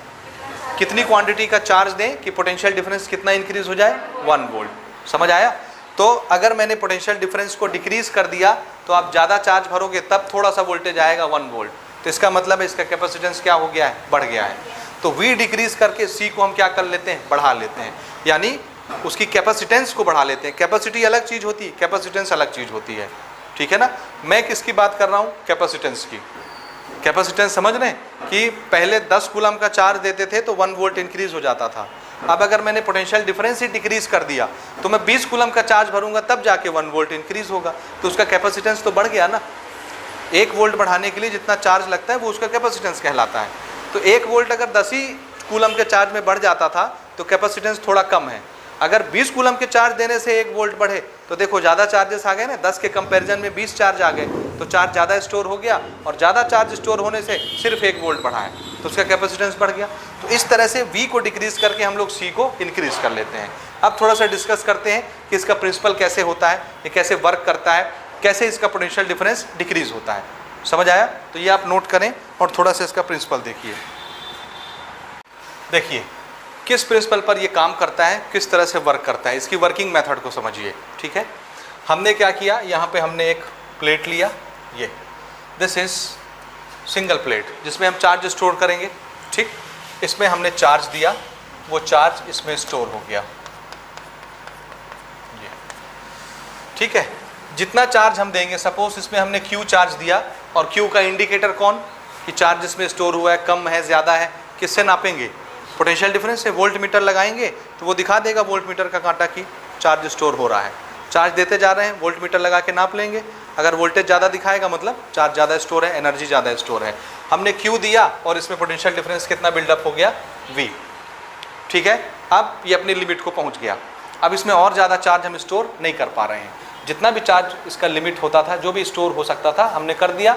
[SPEAKER 1] कितनी क्वांटिटी का चार्ज दें कि पोटेंशियल डिफरेंस कितना इंक्रीज हो जाए? 1 वोल्ट। समझ आया? तो अगर मैंने पोटेंशियल डिफरेंस को डिक्रीज कर दिया तो आप ज़्यादा चार्ज भरोगे तब थोड़ा सा वोल्टेज आएगा 1 वोल्ट। तो इसका मतलब है इसका कैपेसिटेंस क्या हो गया है? बढ़ गया है। तो V डिक्रीज करके C को हम क्या कर लेते हैं? बढ़ा लेते हैं, यानी उसकी कैपेसिटेंस को बढ़ा लेते हैं। कैपेसिटी अलग चीज़ होती है, कैपेसिटेंस अलग चीज़ होती है। ठीक है ना? मैं किसकी बात कर रहा हूँ? कैपेसिटेंस की। कैपेसिटेंस समझ रहे हैं कि पहले 10 कूलम का चार्ज देते थे तो 1 वोल्ट इंक्रीज हो जाता था। अब अगर मैंने पोटेंशियल डिफरेंस ही डिक्रीज कर दिया तो मैं 20 कूलम का चार्ज भरूंगा तब जाके 1 वोल्ट इंक्रीज होगा। तो उसका कैपेसिटेंस तो बढ़ गया ना। 1 वोल्ट बढ़ाने के लिए जितना चार्ज लगता है वो उसका कैपेसिटेंस कहलाता है। तो 1 वोल्ट अगर 10 ही कूलम के चार्ज में बढ़ जाता था तो कैपेसिटेंस थोड़ा कम है। अगर 20 कूलम के चार्ज देने से 1 वोल्ट बढ़े तो देखो ज़्यादा चार्जेस आ गए ना, 10 के कंपैरिजन में 20 चार्ज आ गए। तो चार्ज ज़्यादा स्टोर हो गया, और ज़्यादा चार्ज स्टोर होने से सिर्फ 1 वोल्ट बढ़ा है तो उसका कैपेसिटेंस बढ़ गया। तो इस तरह से V को डिक्रीज़ करके हम लोग C को इंक्रीज़ कर लेते हैं। अब थोड़ा सा डिस्कस करते हैं कि इसका प्रिंसिपल कैसे होता है, ये कैसे वर्क करता है, कैसे इसका पोटेंशियल डिफरेंस डिक्रीज़ होता है। समझ आया? तो ये आप नोट करें और थोड़ा सा इसका प्रिंसिपल देखिए। देखिए किस प्रिंसिपल पर ये काम करता है, किस तरह से वर्क करता है, इसकी वर्किंग मेथड को समझिए। ठीक है, हमने क्या किया, यहाँ पे हमने एक प्लेट लिया, ये दिस इज सिंगल प्लेट जिसमें हम चार्ज स्टोर करेंगे। ठीक, इसमें हमने चार्ज दिया, वो चार्ज इसमें स्टोर हो गया। ये ठीक है, जितना चार्ज हम देंगे, सपोज इसमें हमने Q चार्ज दिया, और Q का इंडिकेटर कौन, कि चार्ज इसमें स्टोर हुआ है, कम है, ज़्यादा है, किससे नापेंगे, पोटेंशियल डिफरेंस से। वोल्ट मीटर लगाएंगे तो वो दिखा देगा वोल्ट मीटर का कांटा कि चार्ज स्टोर हो रहा है। चार्ज देते जा रहे हैं, वोल्ट मीटर लगा के नाप लेंगे, अगर वोल्टेज ज़्यादा दिखाएगा मतलब चार्ज ज़्यादा स्टोर है, एनर्जी ज़्यादा स्टोर है। हमने Q दिया और इसमें पोटेंशियल डिफरेंस कितना बिल्डअप हो गया, V। ठीक है, अब ये अपनी लिमिट को पहुँच गया। अब इसमें और ज़्यादा चार्ज हम स्टोर नहीं कर पा रहे हैं, जितना भी चार्ज इसका लिमिट होता था, जो भी स्टोर हो सकता था हमने कर दिया,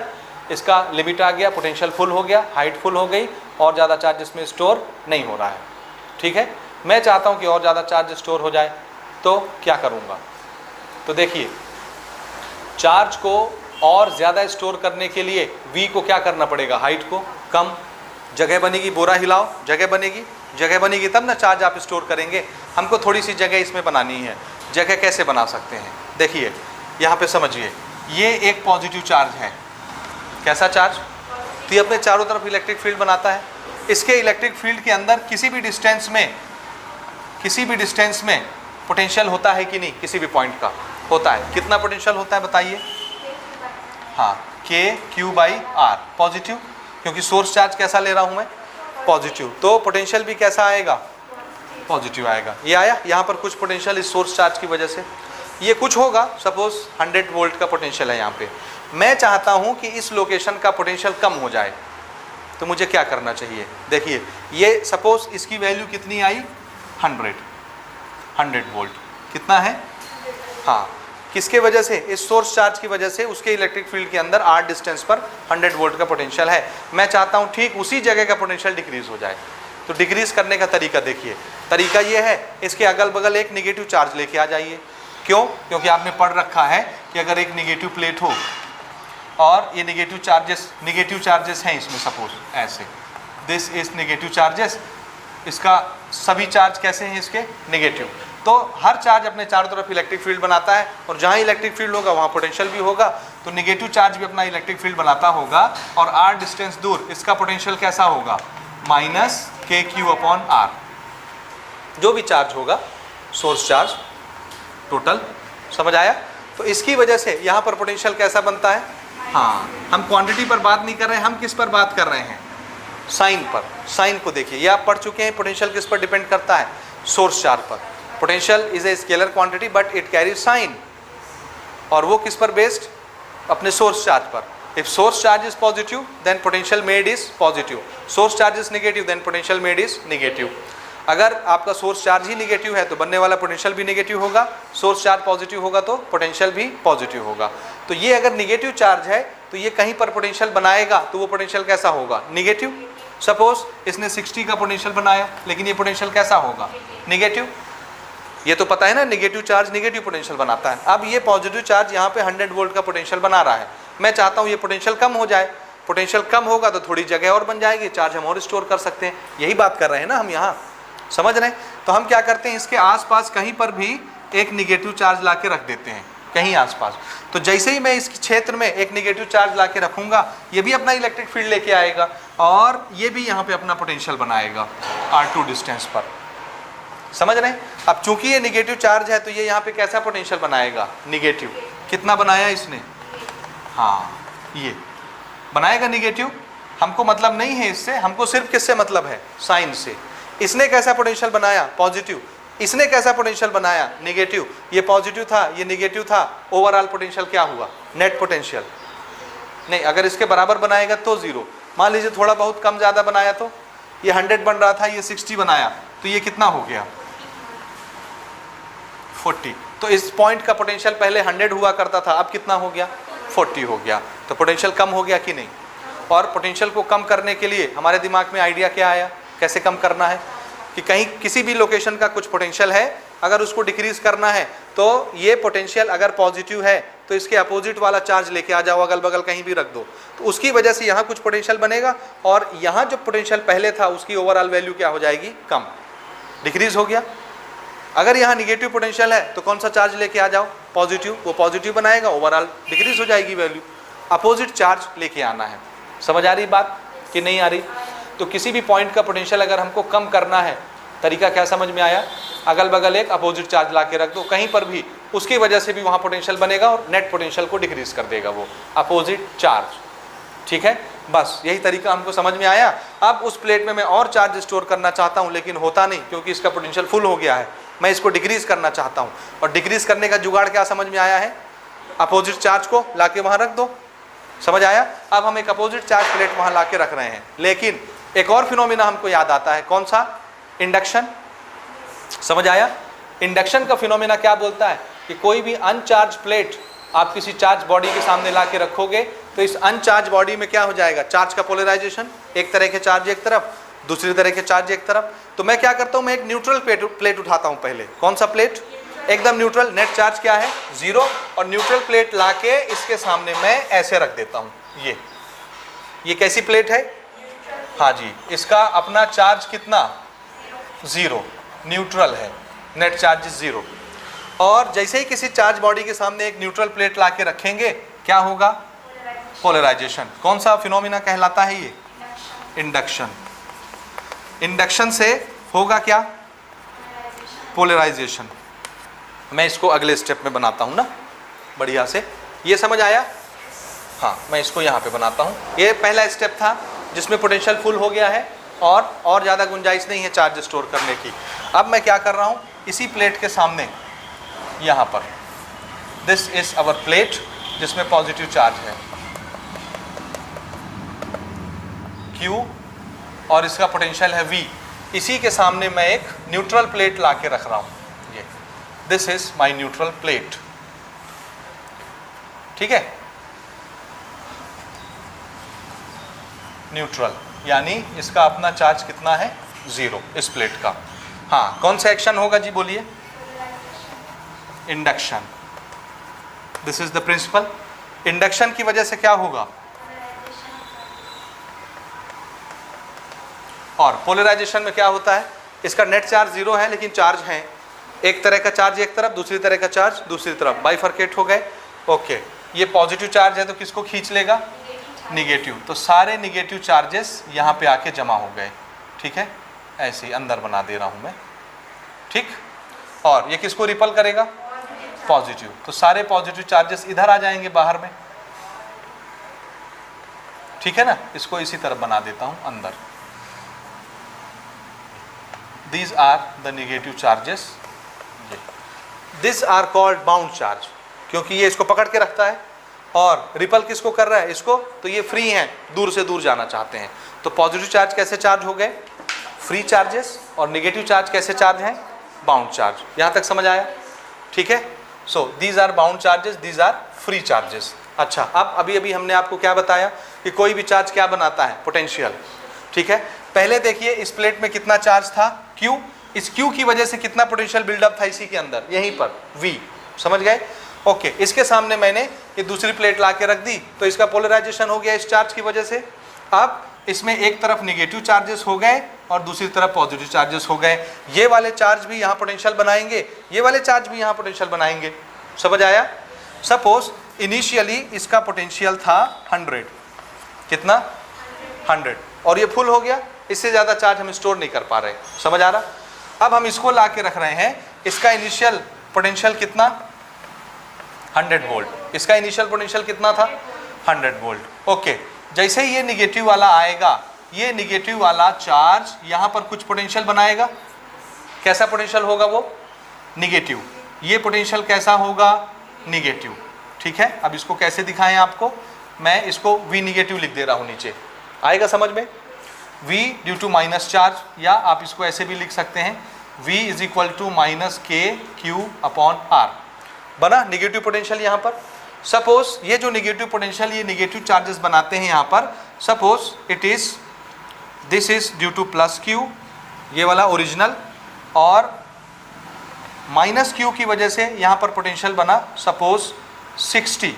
[SPEAKER 1] इसका लिमिट आ गया, पोटेंशियल फुल हो गया, हाइट फुल हो गई, और ज़्यादा चार्ज इसमें स्टोर नहीं हो रहा है। ठीक है, मैं चाहता हूँ कि और ज़्यादा चार्ज स्टोर हो जाए, तो क्या करूँगा, तो देखिए चार्ज को और ज़्यादा स्टोर करने के लिए V को क्या करना पड़ेगा, हाइट को कम, जगह बनेगी, बोरा हिलाओ, जगह बनेगी तब ना चार्ज आप स्टोर करेंगे। हमको थोड़ी सी जगह इसमें बनानी है। जगह कैसे बना सकते हैं, देखिए यहाँ पे समझिए, ये एक पॉजिटिव चार्ज है। कैसा चार्ज, तो ये अपने चारों तरफ इलेक्ट्रिक फील्ड बनाता है। इसके इलेक्ट्रिक फील्ड के अंदर किसी भी डिस्टेंस में पोटेंशियल होता है कि नहीं, किसी भी पॉइंट का होता है। कितना पोटेंशियल होता है बताइए, हाँ, Q/R, पॉजिटिव, क्योंकि सोर्स चार्ज कैसा ले रहा हूँ मैं, पॉजिटिव, तो पोटेंशियल भी कैसा आएगा, पॉजिटिव आएगा। ये आया, यहाँ पर कुछ पोटेंशियल इस सोर्स चार्ज की वजह से ये कुछ होगा, सपोज 100 वोल्ट का पोटेंशियल है यहाँ पे। मैं चाहता हूँ कि इस लोकेशन का पोटेंशियल कम हो जाए, तो मुझे क्या करना चाहिए, देखिए ये सपोज इसकी वैल्यू कितनी आई, 100 वोल्ट, कितना है, हाँ, किसके वजह से, इस सोर्स चार्ज की वजह से उसके इलेक्ट्रिक फील्ड के अंदर R डिस्टेंस पर 100 वोल्ट का पोटेंशियल है। मैं चाहता हूँ ठीक उसी जगह का पोटेंशियल डिक्रीज हो जाए। तो डिक्रीज करने का तरीका देखिए, तरीका ये है, इसके अगल बगल एक निगेटिव चार्ज लेके आ जाइए। क्यों, क्योंकि आपने पढ़ रखा है कि अगर एक निगेटिव प्लेट हो और ये निगेटिव चार्जेस हैं इसमें, सपोज ऐसे, दिस इज निगेटिव चार्जेस, इसका सभी चार्ज कैसे हैं इसके, नेगेटिव। तो हर चार्ज अपने चारों तरफ इलेक्ट्रिक फील्ड बनाता है, और जहाँ इलेक्ट्रिक फील्ड होगा वहाँ पोटेंशियल भी होगा। तो निगेटिव चार्ज भी अपना इलेक्ट्रिक फील्ड बनाता होगा, और R डिस्टेंस दूर इसका पोटेंशियल कैसा होगा, -KQ/R, जो भी चार्ज होगा, सोर्स चार्ज टोटल। समझ आया? तो इसकी वजह से यहाँ पर पोटेंशियल कैसा बनता है, हाँ, हम क्वांटिटी पर बात नहीं कर रहे हैं, हम किस पर बात कर रहे हैं, साइन पर। साइन को देखिए, ये आप पढ़ चुके हैं, पोटेंशियल किस पर डिपेंड करता है, सोर्स चार्ज पर। Potential is a scalar quantity but it carry sign, और वो किस पर बेस्ड, अपने सोर्स चार्ज पर। If source charge is positive then potential made is positive, source charge is negative then potential made is negative. अगर आपका सोर्स चार्ज ही नेगेटिव है तो बनने वाला पोटेंशियल भी नेगेटिव होगा, सोर्स चार्ज पॉजिटिव होगा तो पोटेंशियल भी पॉजिटिव होगा। तो ये अगर नेगेटिव चार्ज है तो ये कहीं पर पोटेंशियल बनाएगा, तो वो पोटेंशियल कैसा होगा, नेगेटिव। सपोज इसने 60 का पोटेंशियल बनाया, लेकिन ये पोटेंशियल कैसा होगा, नेगेटिव। ये तो पता है ना, नेगेटिव चार्ज नेगेटिव पोटेंशियल बनाता है। अब ये पॉजिटिव चार्ज यहाँ पे 100 वोल्ट का पोटेंशियल बना रहा है, मैं चाहता हूँ ये पोटेंशियल कम हो जाए। पोटेंशियल कम होगा तो थोड़ी जगह और बन जाएगी, चार्ज हम और स्टोर कर सकते हैं। यही बात कर रहे हैं ना हम यहाँ, समझ रहे हैं? तो हम क्या करते हैं, इसके आसपास कहीं पर भी एक निगेटिव चार्ज ला के रख देते हैं, कहीं आसपास। तो जैसे ही मैं इस क्षेत्र में एक निगेटिव चार्ज ला के रखूँगा, ये भी अपना इलेक्ट्रिक फील्ड लेके आएगा, और ये भी यहाँ पे अपना पोटेंशियल बनाएगा R2 डिस्टेंस पर। समझ रहे हैं? अब चूंकि ये निगेटिव चार्ज है तो ये यहाँ पे कैसा पोटेंशियल बनाएगा, निगेटिव। कितना बनाया इसने, हाँ, ये बनाएगा निगेटिव। हमको मतलब नहीं है इससे, हमको सिर्फ किससे मतलब है, साइन से। इसने कैसा पोटेंशियल बनाया, पॉजिटिव। इसने कैसा पोटेंशियल बनाया, नेगेटिव। ये पॉजिटिव था, ये नेगेटिव था, ओवरऑल पोटेंशियल क्या हुआ, नेट पोटेंशियल। नहीं, अगर इसके बराबर बनाएगा तो 0। मान लीजिए थोड़ा बहुत कम ज़्यादा बनाया, तो ये 100 बन रहा था, ये 60 बनाया, तो ये कितना हो गया, 40। तो इस पॉइंट का पोटेंशियल पहले 100 हुआ करता था, अब कितना हो गया, 40 हो गया। तो पोटेंशियल कम हो गया कि नहीं? और पोटेंशियल को कम करने के लिए हमारे दिमाग में आइडिया क्या आया, कैसे कम करना है? कि कहीं किसी भी लोकेशन का कुछ पोटेंशियल है, अगर उसको डिक्रीज करना है तो ये पोटेंशियल अगर पॉजिटिव है तो इसके अपोजिट वाला चार्ज लेके आ जाओ, अगल बगल कहीं भी रख दो, तो उसकी वजह से यहाँ कुछ पोटेंशियल बनेगा और यहाँ जो पोटेंशियल पहले था उसकी ओवरऑल वैल्यू क्या हो जाएगी? कम, डिक्रीज हो गया। अगर यहाँ निगेटिव पोटेंशियल है तो कौन सा चार्ज लेके आ जाओ? पॉजिटिव, वो पॉजिटिव बनाएगा, ओवरऑल डिक्रीज हो जाएगी वैल्यू। अपोजिट चार्ज लेके आना है। समझ आ रही बात कि नहीं आ रही? तो किसी भी पॉइंट का पोटेंशियल अगर हमको कम करना है, तरीका क्या समझ में आया? अगल बगल एक अपोजिट चार्ज ला के रख दो कहीं पर भी, उसकी वजह से भी वहाँ पोटेंशियल बनेगा और नेट पोटेंशियल को डिक्रीज कर देगा वो अपोजिट चार्ज। ठीक है, बस यही तरीका हमको समझ में आया। अब उस प्लेट में मैं और चार्ज स्टोर करना चाहता हूँ लेकिन होता नहीं क्योंकि इसका पोटेंशियल फुल हो गया है, मैं इसको डिक्रीज करना चाहता हूँ। और डिक्रीज करने का जुगाड़ क्या समझ में आया है? अपोजिट चार्ज को ला के वहाँ रख दो। समझ आया? अब हम एक अपोजिट चार्ज प्लेट वहाँ ला के रख रहे हैं, लेकिन एक और फिनोमिना हमको याद आता है, कौन सा? इंडक्शन। समझ आया? इंडक्शन का फिनोमिना क्या बोलता है कि कोई भी अनचार्ज प्लेट आप किसी चार्ज बॉडी के सामने ला के रखोगे तो इस अनचार्ज बॉडी में क्या हो जाएगा? चार्ज का पोलराइजेशन, एक तरह के चार्ज एक तरफ, दूसरी तरह के चार्ज एक तरफ। तो मैं क्या करता हूँ, मैं एक न्यूट्रल प्लेट उठाता हूँ पहले। कौन सा प्लेट? एकदम न्यूट्रल। नेट चार्ज क्या है? 0। और न्यूट्रल प्लेट लाके इसके सामने मैं ऐसे रख देता हूँ। ये कैसी प्लेट है? हाँ जी, इसका अपना चार्ज कितना? 0, न्यूट्रल है, नेट चार्ज 0। और जैसे ही किसी चार्ज बॉडी के सामने एक न्यूट्रल प्लेट लाके रखेंगे, क्या होगा? पोलराइजेशन। कौन सा फिनोमिना कहलाता है ये? इंडक्शन। इंडक्शन से होगा क्या? पोलराइजेशन। मैं इसको अगले स्टेप में बनाता हूँ ना बढ़िया से, ये समझ आया? हाँ, मैं इसको यहाँ पे बनाता हूँ। ये पहला स्टेप था जिसमें पोटेंशियल फुल हो गया है और ज़्यादा गुंजाइश नहीं है चार्ज स्टोर करने की। अब मैं क्या कर रहा हूँ, इसी प्लेट के सामने यहाँ पर, दिस इज अवर प्लेट जिसमें पॉजिटिव चार्ज है Q और इसका पोटेंशियल है V। इसी के सामने मैं एक न्यूट्रल प्लेट ला के रख रहा हूँ। ये this is my neutral plate. ठीक है, न्यूट्रल यानी इसका अपना चार्ज कितना है? 0 इस प्लेट का। हाँ, कौन सा एक्शन होगा जी? बोलिए। Induction. This is the principle. Induction की वजह से क्या होगा? और पोलराइजेशन में क्या होता है? इसका नेट चार्ज 0 है लेकिन चार्ज है, एक तरह का चार्ज एक तरफ, दूसरी तरह का चार्ज दूसरी तरफ, बाइफरकेट हो गए। ओके, ये पॉजिटिव चार्ज है तो किसको खींच लेगा? निगेटिव। तो सारे निगेटिव चार्जेस यहाँ पे आके जमा हो गए। ठीक है, ऐसे ही अंदर बना दे रहा हूँ मैं। ठीक, और ये किसको रिपल करेगा? पॉजिटिव। तो सारे पॉजिटिव चार्जेस इधर आ जाएंगे बाहर में। ठीक है ना, इसको इसी तरह बना देता हूँ अंदर। These are the negative charges. These are called bound charge, क्योंकि ये इसको पकड़ के रखता है और रिपल किसको कर रहा है? इसको। तो ये फ्री हैं, दूर से दूर जाना चाहते हैं। तो पॉजिटिव चार्ज कैसे चार्ज हो गए? Free charges. और नेगेटिव चार्ज कैसे चार्ज हैं? Bound charge. यहाँ तक समझ आया? ठीक है, so these are bound charges, these are free charges. अच्छा, अब अभी हमने आपको क्या बताया कि कोई भी चार्ज क्या बनाता है? पोटेंशियल। ठीक है, पहले देखिए इस प्लेट में कितना चार्ज था? Q। इस Q की वजह से कितना पोटेंशियल बिल्डअप था इसी के अंदर, यहीं पर V। समझ गए? ओके, इसके सामने मैंने ये दूसरी प्लेट ला के रख दी तो इसका पोलराइजेशन हो गया इस चार्ज की वजह से। अब इसमें एक तरफ निगेटिव चार्जेस हो गए और दूसरी तरफ पॉजिटिव चार्जेस हो गए। ये वाले चार्ज भी यहाँ पोटेंशियल बनाएंगे, ये वाले चार्ज भी यहाँ पोटेंशियल बनाएंगे। समझ आया? सपोज इनिशियली इसका पोटेंशियल था 100। कितना? 100। और ये फुल हो गया, इससे ज़्यादा चार्ज हम स्टोर नहीं कर पा रहे। समझ आ रहा? अब हम इसको ला के रख रहे हैं, इसका इनिशियल पोटेंशियल कितना? 100 वोल्ट। इसका इनिशियल पोटेंशियल कितना था? 100 वोल्ट। ओके, जैसे ही ये निगेटिव वाला आएगा, ये निगेटिव वाला चार्ज यहाँ पर कुछ पोटेंशियल बनाएगा। कैसा पोटेंशियल होगा वो? निगेटिव। ये पोटेंशियल कैसा होगा? निगेटिव। ठीक है, अब इसको कैसे दिखाएं आपको? मैं इसको V निगेटिव लिख दे रहा हूँ नीचे, आएगा समझ में? V due to minus charge, या आप इसको ऐसे भी लिख सकते हैं V is equal to minus KQ upon R। बना निगेटिव पोटेंशियल यहाँ पर। सपोज ये जो निगेटिव पोटेंशियल, ये निगेटिव चार्जेस बनाते हैं यहाँ पर। Suppose it is this is due to plus Q, ये वाला ओरिजिनल, और माइनस क्यू की वजह से यहाँ पर पोटेंशियल बना सपोज 60।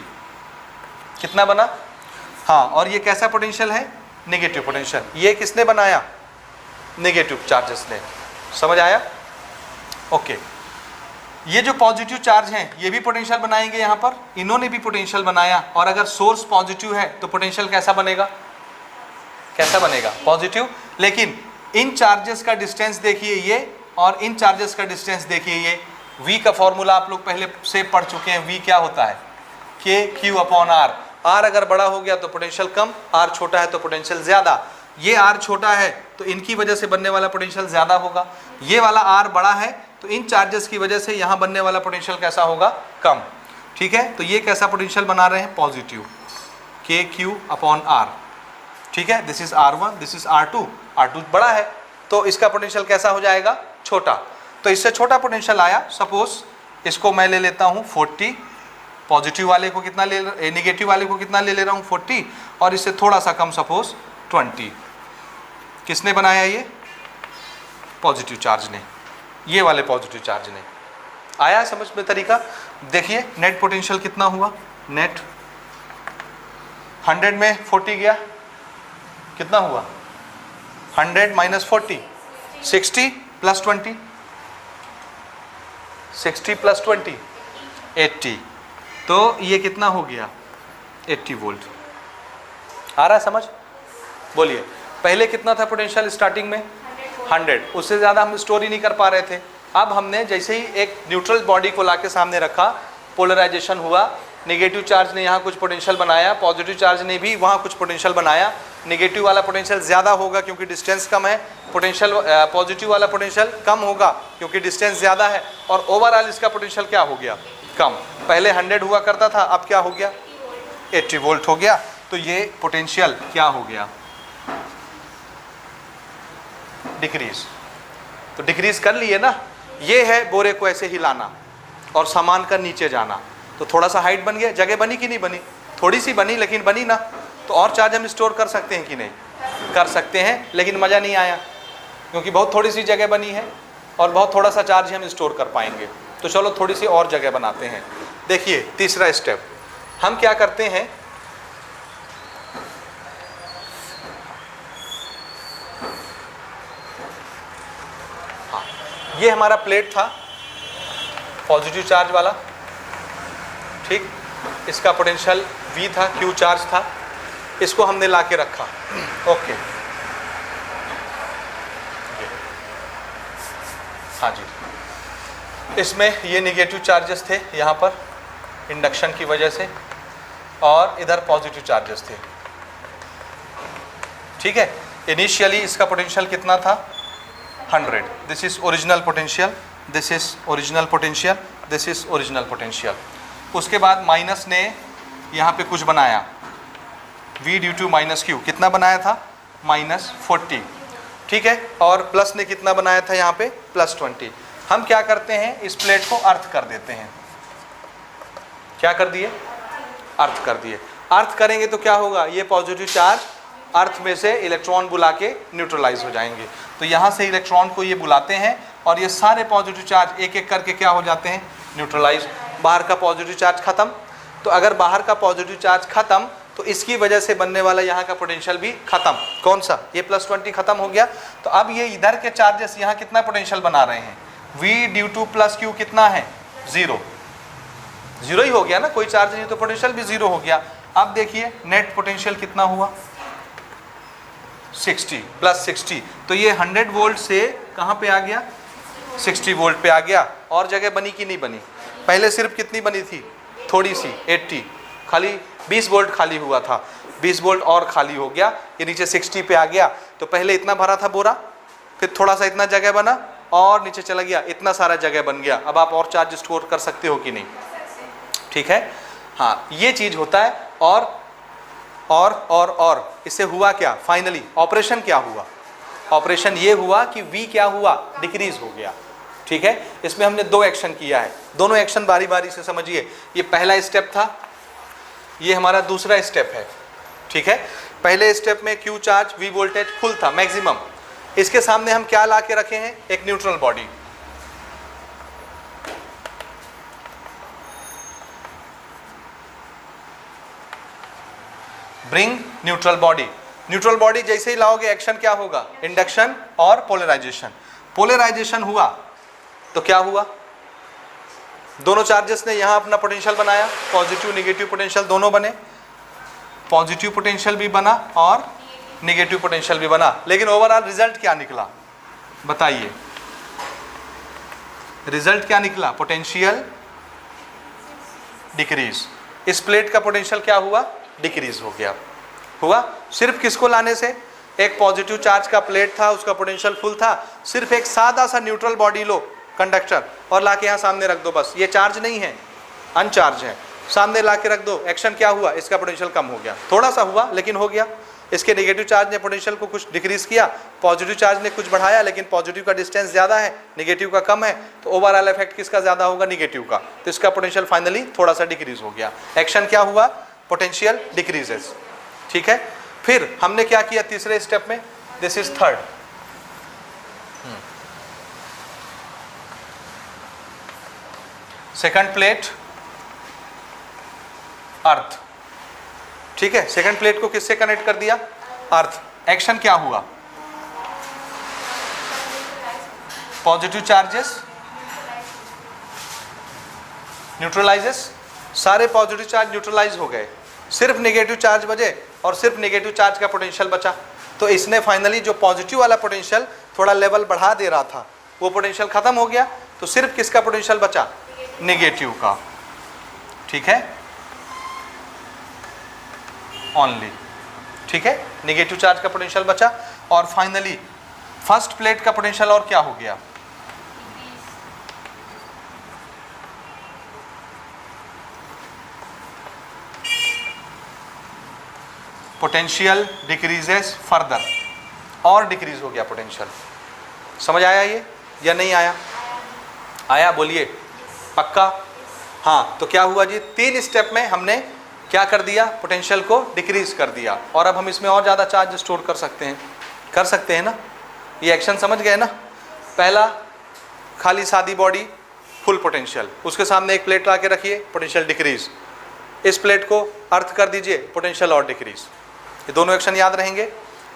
[SPEAKER 1] कितना बना? हाँ, और ये कैसा पोटेंशियल है? Negative potential. ये किसने बनाया? नेगेटिव चार्जेस ने। समझ आया? ओके। ये जो पॉजिटिव चार्ज हैं ये भी पोटेंशियल बनाएंगे यहाँ पर, इन्होंने भी पोटेंशियल बनाया, और अगर सोर्स पॉजिटिव है तो पोटेंशियल कैसा बनेगा? कैसा बनेगा? पॉजिटिव। लेकिन इन चार्जेस का डिस्टेंस देखिए ये, और इन चार्जेस का डिस्टेंस देखिए ये। V का फॉर्मूला आप लोग पहले से पढ़ चुके हैं। V क्या होता है? KQ/R। R अगर बड़ा हो गया तो पोटेंशियल कम, R छोटा है तो पोटेंशियल ज़्यादा। ये R छोटा है तो इनकी वजह से बनने वाला पोटेंशियल ज़्यादा होगा, ये वाला R बड़ा है तो इन चार्जेस की वजह से यहाँ बनने वाला पोटेंशियल कैसा होगा? कम। ठीक है, तो ये कैसा पोटेंशियल बना रहे हैं? Positive, KQ/R। ठीक है, this is R1, this is R2। R2 बड़ा है तो इसका पोटेंशियल कैसा हो जाएगा? छोटा। तो इससे छोटा पोटेंशियल आया। सपोज इसको मैं ले लेता हूँ 40, पॉजिटिव वाले को कितना नेगेटिव वाले को कितना ले रहा हूँ? 40, और इससे थोड़ा सा कम सपोज 20। किसने बनाया? ये पॉजिटिव चार्ज ने, ये वाले पॉजिटिव चार्ज ने। आया समझ में तरीका? देखिए नेट पोटेंशियल कितना हुआ? नेट 100 में 40 गया, कितना हुआ? 100 माइनस 40, 60 प्लस 20, 60 प्लस 20, 80। तो ये कितना हो गया? 80 वोल्ट। आ रहा है समझ? बोलिए, पहले कितना था पोटेंशियल स्टार्टिंग में? 100। उससे ज़्यादा हम स्टोर ही नहीं कर पा रहे थे। अब हमने जैसे ही एक न्यूट्रल बॉडी को लाके सामने रखा, पोलराइजेशन हुआ, नेगेटिव चार्ज ने यहाँ कुछ पोटेंशियल बनाया, पॉजिटिव चार्ज ने भी वहाँ कुछ पोटेंशियल बनाया। नेगेटिव वाला पोटेंशियल ज़्यादा होगा क्योंकि डिस्टेंस कम है, पोटेंशियल पॉजिटिव वाला पोटेंशियल कम होगा क्योंकि डिस्टेंस ज़्यादा है, और ओवरऑल इसका पोटेंशियल क्या हो गया? कम। पहले 100 हुआ करता था, अब क्या हो गया? 80 वोल्ट हो गया। तो ये पोटेंशियल क्या हो गया? डिक्रीज। तो डिक्रीज कर लिए ना। ये है बोरे को ऐसे हिलाना और सामान का नीचे जाना, तो थोड़ा सा हाइट बन गया। जगह बनी कि नहीं बनी? थोड़ी सी बनी, लेकिन बनी ना। तो और चार्ज हम स्टोर कर सकते हैं कि नहीं? कर सकते हैं, लेकिन मज़ा नहीं आया क्योंकि बहुत थोड़ी सी जगह बनी है और बहुत थोड़ा सा चार्ज हम स्टोर कर पाएंगे। तो चलो थोड़ी सी और जगह बनाते हैं। देखिए तीसरा स्टेप हम क्या करते हैं, हाँ, ये हमारा प्लेट था पॉजिटिव चार्ज वाला, ठीक। इसका पोटेंशियल V था, Q चार्ज था, इसको हमने ला के रखा। ओके, हाँ जी, इसमें ये नेगेटिव चार्जेस थे यहाँ पर इंडक्शन की वजह से, और इधर पॉजिटिव चार्जेस थे, ठीक है। इनिशियली इसका पोटेंशियल कितना था? 100। This is original potential, this is original potential, this is original potential. उसके बाद माइनस ने यहाँ पे कुछ बनाया, V due to minus Q कितना बनाया था? -40, ठीक है। और प्लस ने कितना बनाया था यहाँ पे? +20। हम क्या करते हैं, इस प्लेट को अर्थ कर देते हैं। क्या कर दिए? अर्थ कर दिए। अर्थ करेंगे तो क्या होगा? ये पॉजिटिव चार्ज अर्थ में से इलेक्ट्रॉन बुला के न्यूट्रलाइज हो जाएंगे। तो यहाँ से इलेक्ट्रॉन को ये बुलाते हैं और ये सारे पॉजिटिव चार्ज एक एक करके क्या हो जाते हैं? न्यूट्रलाइज। बाहर का पॉजिटिव चार्ज खत्म। तो अगर बाहर का पॉजिटिव चार्ज खत्म तो इसकी वजह से बनने वाला यहाँ का पोटेंशियल भी खत्म। कौन सा? ये +20 खत्म हो गया। तो अब ये इधर के चार्जेस यहाँ कितना पोटेंशियल बना रहे हैं? V ड्यू टू +Q कितना है? 0। 0 ही हो गया ना, कोई चार्ज नहीं तो पोटेंशियल भी 0 हो गया। अब देखिए नेट पोटेंशियल कितना हुआ? 60 +60। तो ये 100 वोल्ट से कहाँ पे आ गया? 60 वोल्ट पे आ गया। और जगह बनी कि नहीं बनी? पहले सिर्फ कितनी बनी थी? थोड़ी सी, 80, खाली 20 वोल्ट खाली हुआ था, 20 वोल्ट और खाली हो गया, ये नीचे 60 पे आ गया। तो पहले इतना भरा था बोरा, फिर थोड़ा सा इतना जगह बना और नीचे चला गया, इतना सारा जगह बन गया। अब आप और चार्ज स्टोर कर सकते हो कि नहीं? ठीक है, हाँ, ये चीज़ होता है। और इससे हुआ क्या? फाइनली ऑपरेशन क्या हुआ? ऑपरेशन ये हुआ कि V क्या हुआ? डिक्रीज हो गया, ठीक है। इसमें हमने 2 एक्शन किया है, दोनों एक्शन बारी बारी से समझिए। ये पहला स्टेप था, ये हमारा दूसरा स्टेप है, ठीक है। पहले स्टेप में Q charge V voltage full था मैक्सिमम, इसके सामने हम क्या ला के रखे हैं, एक neutral body. Bring neutral body. Neutral body जैसे ही लाओगे एक्शन क्या होगा, इंडक्शन और पोलराइजेशन। पोलराइजेशन हुआ तो क्या हुआ, दोनों चार्जेस ने यहां अपना पोटेंशियल बनाया, पॉजिटिव निगेटिव पोटेंशियल दोनों बने, पॉजिटिव पोटेंशियल भी बना और निगेटिव पोटेंशियल भी बना। लेकिन ओवरऑल रिजल्ट क्या निकला बताइए, रिजल्ट क्या निकला, पोटेंशियल डिक्रीज। इस प्लेट का पोटेंशियल क्या हुआ, डिक्रीज हो गया। हुआ सिर्फ किसको लाने से, एक पॉजिटिव चार्ज का प्लेट था, उसका पोटेंशियल फुल था, सिर्फ एक सादा सा न्यूट्रल बॉडी लो कंडक्टर और लाके यहाँ सामने रख दो, बस ये चार्ज नहीं है, अनचार्ज है, सामने लाके रख दो, एक्शन क्या हुआ, इसका पोटेंशियल कम हो गया, थोड़ा सा हुआ लेकिन हो गया। इसके नेगेटिव चार्ज ने पोटेंशियल को कुछ डिक्रीज किया, पॉजिटिव चार्ज ने कुछ बढ़ाया, लेकिन पॉजिटिव का डिस्टेंस ज़्यादा है, नेगेटिव का कम है, तो ओवरऑल इफेक्ट किसका ज़्यादा होगा, निगेटिव का, तो इसका पोटेंशियल फाइनली थोड़ा सा डिक्रीज हो गया। एक्शन क्या हुआ, पोटेंशियल डिक्रीजेस, ठीक है। फिर हमने क्या किया तीसरे स्टेप में, this is third. Second plate earth, ठीक है, सेकंड प्लेट को किससे कनेक्ट कर दिया, अर्थ। एक्शन क्या हुआ, पॉजिटिव चार्जेस न्यूट्रलाइजेस, सारे पॉजिटिव चार्ज न्यूट्रलाइज हो गए, सिर्फ नेगेटिव चार्ज बचे और सिर्फ नेगेटिव चार्ज का पोटेंशियल बचा। तो इसने फाइनली जो पॉजिटिव वाला पोटेंशियल थोड़ा लेवल बढ़ा दे रहा था, वो पोटेंशियल खत्म हो गया, तो सिर्फ किसका पोटेंशियल बचा, नेगेटिव का, ठीक है, ओनली, ठीक है, नेगेटिव चार्ज का पोटेंशियल बचा। और फाइनली फर्स्ट प्लेट का पोटेंशियल और क्या हो गया, पोटेंशियल डिक्रीजेस फर्दर, और डिक्रीज हो गया पोटेंशियल। समझ आया ये या नहीं आया, आया बोलिए पक्का। हाँ, तो क्या हुआ जी, 3 स्टेप में हमने क्या कर दिया, पोटेंशियल को डिक्रीज कर दिया, और अब हम इसमें और ज़्यादा चार्ज स्टोर कर सकते हैं ना। ये एक्शन समझ गए ना। पहला खाली सादी बॉडी फुल पोटेंशियल, उसके सामने एक प्लेट ला के रखिए, पोटेंशियल डिक्रीज, इस प्लेट को अर्थ कर दीजिए, पोटेंशियल और डिक्रीज। ये दोनों एक्शन याद रहेंगे।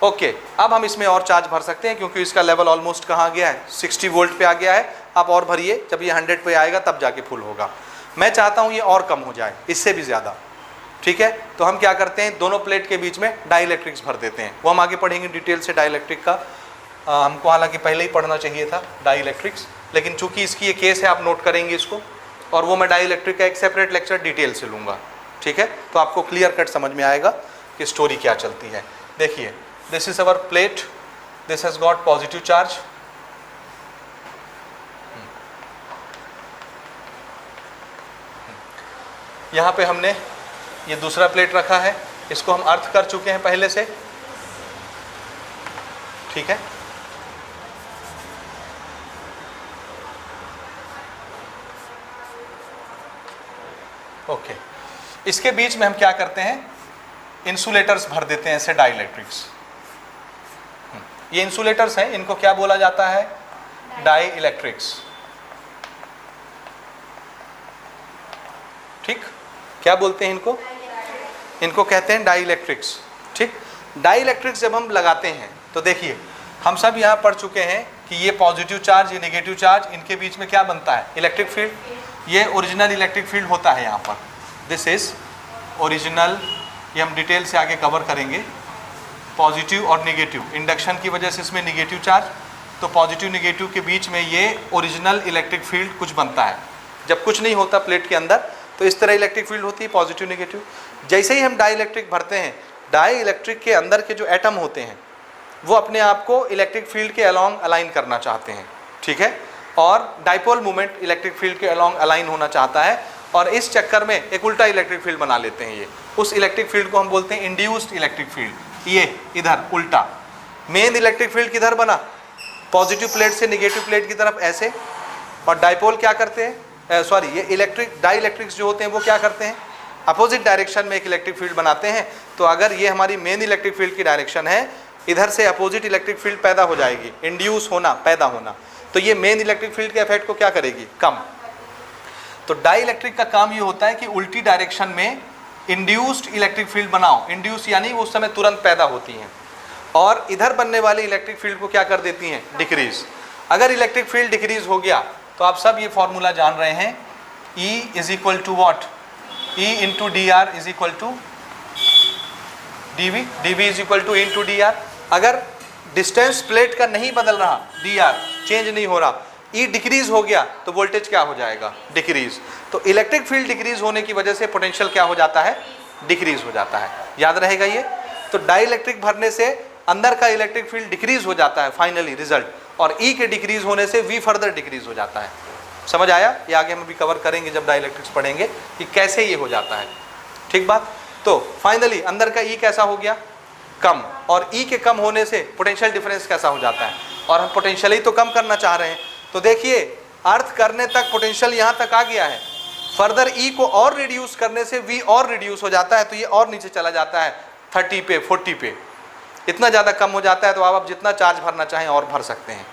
[SPEAKER 1] ओके, अब हम इसमें और चार्ज भर सकते हैं, क्योंकि इसका लेवल ऑलमोस्ट कहाँ गया है, 60 वोल्ट पे आ गया है। आप और भरिए, जब ये 100 पे आएगा तब जाके फुल होगा। मैं चाहता हूँ ये और कम हो जाए, इससे भी ज़्यादा, ठीक है। तो हम क्या करते हैं, दोनों प्लेट के बीच में डाइइलेक्ट्रिक्स भर देते हैं। वो हम आगे पढ़ेंगे डिटेल से डाइइलेक्ट्रिक का। हमको हालांकि पहले ही पढ़ना चाहिए था डाइइलेक्ट्रिक्स, लेकिन चूंकि इसकी ये केस है, आप नोट करेंगे इसको, और वो मैं डाइइलेक्ट्रिक का एक सेपरेट लेक्चर डिटेल से लूँगा, ठीक है। तो आपको क्लियर कट समझ में आएगा कि स्टोरी क्या चलती है। देखिए, this is our plate, this has got positive charge, यहाँ पे हमने ये दूसरा प्लेट रखा है, इसको हम अर्थ कर चुके हैं पहले से, ठीक है। ओके, इसके बीच में हम क्या करते हैं, इंसुलेटर्स भर देते हैं ऐसे डाइइलेक्ट्रिक्स। ये इंसुलेटर्स हैं, इनको क्या बोला जाता है, डाइइलेक्ट्रिक्स, ठीक। क्या बोलते हैं इनको, इनको कहते हैं डाइइलेक्ट्रिक्स, ठीक। डाइइलेक्ट्रिक्स जब हम लगाते हैं तो देखिए, हम सब यहाँ पढ़ चुके हैं कि ये पॉजिटिव चार्ज, ये नेगेटिव चार्ज, इनके बीच में क्या बनता है, इलेक्ट्रिक फील्ड। ये ओरिजिनल इलेक्ट्रिक फील्ड होता है यहाँ पर, दिस इज ओरिजिनल, ये हम डिटेल से आगे कवर करेंगे। पॉजिटिव और नेगेटिव, इंडक्शन की वजह से इसमें नेगेटिव चार्ज, तो पॉजिटिव नेगेटिव के बीच में ये ओरिजिनल इलेक्ट्रिक फील्ड कुछ बनता है। जब कुछ नहीं होता प्लेट के अंदर तो इस तरह इलेक्ट्रिक फील्ड होती है, पॉजिटिव नेगेटिव। जैसे ही हम डाइइलेक्ट्रिक भरते हैं, डाइइलेक्ट्रिक के अंदर के जो एटम होते हैं वो अपने आप को इलेक्ट्रिक फील्ड के अलॉन्ग अलाइन करना चाहते हैं, ठीक है। और डाइपोल मूवमेंट इलेक्ट्रिक फील्ड के अलॉन्ग अलाइन होना चाहता है, और इस चक्कर में एक उल्टा इलेक्ट्रिक फील्ड बना लेते हैं। ये उस इलेक्ट्रिक फील्ड को हम बोलते हैं इंड्यूस्ड इलेक्ट्रिक फील्ड। ये इधर उल्टा, मेन इलेक्ट्रिक फील्ड किधर बना, पॉजिटिव प्लेट से नेगेटिव प्लेट की तरफ ऐसे, और डाइपोल क्या करते हैं, सॉरी, ये इलेक्ट्रिक डाइइलेक्ट्रिक्स जो होते हैं वो क्या करते हैं, अपोजिट डायरेक्शन में एक इलेक्ट्रिक फील्ड बनाते हैं, तो अगर ये हमारी मेन इलेक्ट्रिक फील्ड की डायरेक्शन है, इधर से अपोजिट इलेक्ट्रिक फील्ड पैदा हो जाएगी, इंड्यूस होना, पैदा होना, तो ये मेन इलेक्ट्रिक फील्ड के इफेक्ट को क्या करेगी, कम। तो डाई इलेक्ट्रिक का काम ये होता है कि उल्टी डायरेक्शन में इंड्यूस्ड इलेक्ट्रिक फील्ड बनाओ, इंड्यूस यानी उस समय तुरंत पैदा होती हैं, और इधर बनने वाली इलेक्ट्रिक फील्ड को क्या कर देती हैं, डिक्रीज। अगर इलेक्ट्रिक फील्ड डिक्रीज हो गया तो आप सब ये फॉर्मूला जान रहे हैं, E is equal to what, E into d r is equal to dV, dV is equal to into d r. अगर डिस्टेंस प्लेट का नहीं बदल रहा, डी आर चेंज नहीं हो रहा, E डिक्रीज हो गया तो वोल्टेज क्या हो जाएगा, डिक्रीज। तो इलेक्ट्रिक फील्ड डिक्रीज होने की वजह से पोटेंशियल क्या हो जाता है, डिक्रीज हो जाता है। याद रहेगा ये। तो डाई इलेक्ट्रिक भरने से अंदर का इलेक्ट्रिक फील्ड डिक्रीज हो जाता है फाइनली रिजल्ट, और E के डिक्रीज होने से V फर्दर डिक्रीज हो जाता है। समझ आया? ये आगे हम अभी कवर करेंगे जब डाई इलेक्ट्रिक्स पढ़ेंगे कि कैसे ये हो जाता है। ठीक बात। तो फाइनली अंदर का E कैसा हो गया, कम, और E के कम होने से पोटेंशियल डिफरेंस कैसा हो जाता है, और हम पोटेंशियल ही तो कम करना चाह रहे हैं। तो देखिए अर्थ करने तक पोटेंशियल यहाँ तक आ गया है, फर्दर E को और रिड्यूस करने से V और रिड्यूस हो जाता है, तो ये और नीचे चला जाता है 30 पे 40 पे, इतना ज़्यादा कम हो जाता है। तो आप जितना चार्ज भरना चाहें और भर सकते हैं।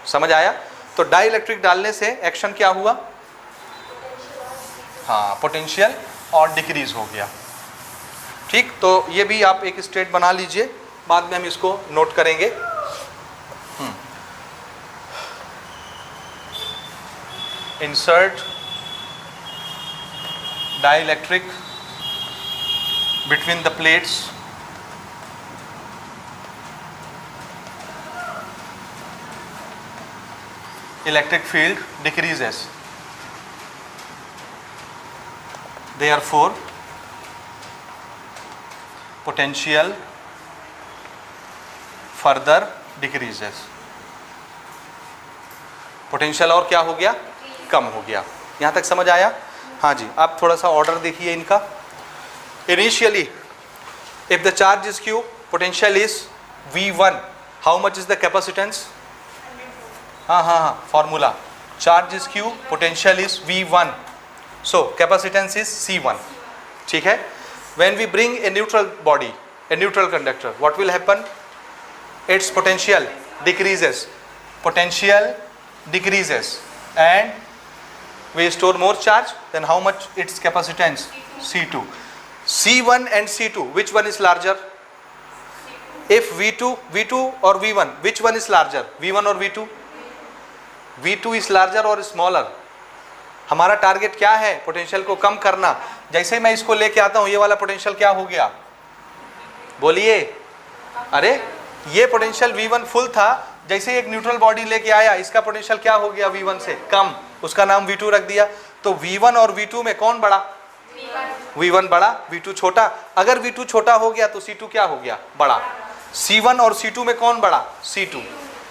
[SPEAKER 1] समझ आया? तो डाई इलेक्ट्रिक डालने से एक्शन क्या हुआ, हाँ, पोटेंशियल और डिक्रीज हो गया। ठीक, तो ये भी आप एक स्टेट बना लीजिए, बाद में हम इसको नोट करेंगे। Insert dielectric between the plates electric field decreases, therefore potential further decreases। Potential और क्या हो गया, कम हो गया। यहाँ तक समझ आया? हाँ जी। आप थोड़ा सा ऑर्डर देखिए इनका। Initially if the charge is Q, potential is V1, how much is the capacitance, हाँ, formula, charge is Q, potential is V1, so capacitance is C1। ठीक है। When we bring a neutral body, a neutral conductor, what will happen, its potential decreases, potential decreases and we store more charge, then how much its capacitance, C2, C1 and C2, which one is larger? If V2 or V1, which one is larger, V1 or V2? V2 is larger or smaller? हमारा टारगेट क्या है, पोटेंशियल को कम करना। जैसे मैं इसको लेके आता हूँ, ये वाला पोटेंशियल क्या हो गया, बोलिए, अरे ये पोटेंशियल V1 फुल था, जैसे एक न्यूट्रल बॉडी लेके आया, इसका पोटेंशियल क्या हो गया, V1 से कम, उसका नाम V2 रख दिया। तो V1 और V2 में कौन बड़ा, V1 बड़ा, V2 छोटा। अगर V2 छोटा हो गया तो C2 क्या हो गया, बड़ा। C1 और C2 में कौन बड़ा, C2।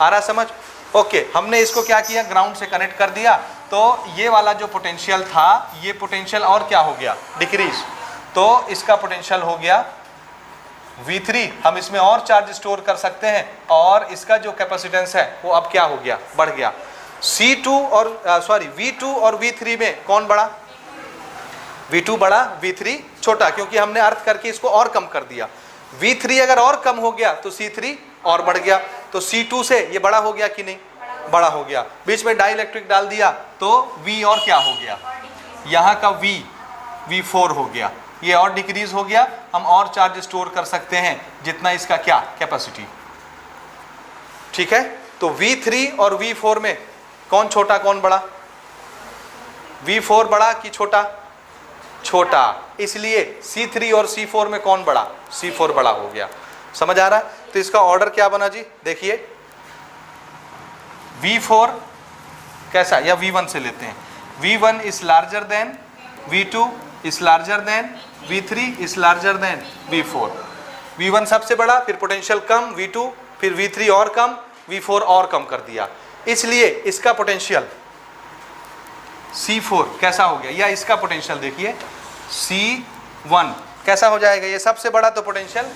[SPEAKER 1] आ रहा समझ? ओके, हमने इसको क्या किया, ग्राउंड से कनेक्ट कर दिया, तो ये वाला जो पोटेंशियल था, ये पोटेंशियल और क्या हो गया, डिक्रीज। तो इसका पोटेंशियल हो गया V3, हम इसमें और चार्ज स्टोर कर सकते हैं, और इसका जो कैपेसिटेंस है वो अब क्या हो गया, बढ़ गया। V2 और V3 में कौन बड़ा, V2 बड़ा, V3 छोटा, क्योंकि हमने अर्थ करके इसको और कम कर दिया। V3 अगर और कम हो गया तो C3 और बढ़ गया, तो C2 से ये बड़ा हो गया कि नहीं, बड़ा हो गया। बीच में डाई इलेक्ट्रिक डाल दिया तो V और क्या हो गया, यहाँ का V4 हो गया, ये और डिक्रीज हो गया। हम और चार्ज स्टोर कर सकते हैं जितना इसका क्या कैपेसिटी। ठीक है। तो V3 और V4 में कौन छोटा कौन बड़ा, V4 बड़ा कि छोटा, छोटा, इसलिए C3 और C4 में कौन बड़ा, C4 बड़ा हो गया। समझ आ रहा है? तो इसका ऑर्डर क्या बना जी, देखिए, V4 कैसा, या V1 से लेते हैं, V1 is larger than V2 is larger than V3 is larger than V4। V1 सबसे बड़ा, फिर पोटेंशियल कम, V2, फिर V3 और कम, V4 और कम कर दिया, इसलिए इसका पोटेंशियल C4 कैसा हो गया, या इसका पोटेंशियल देखिए C1 कैसा हो जाएगा, ये सबसे बड़ा तो पोटेंशियल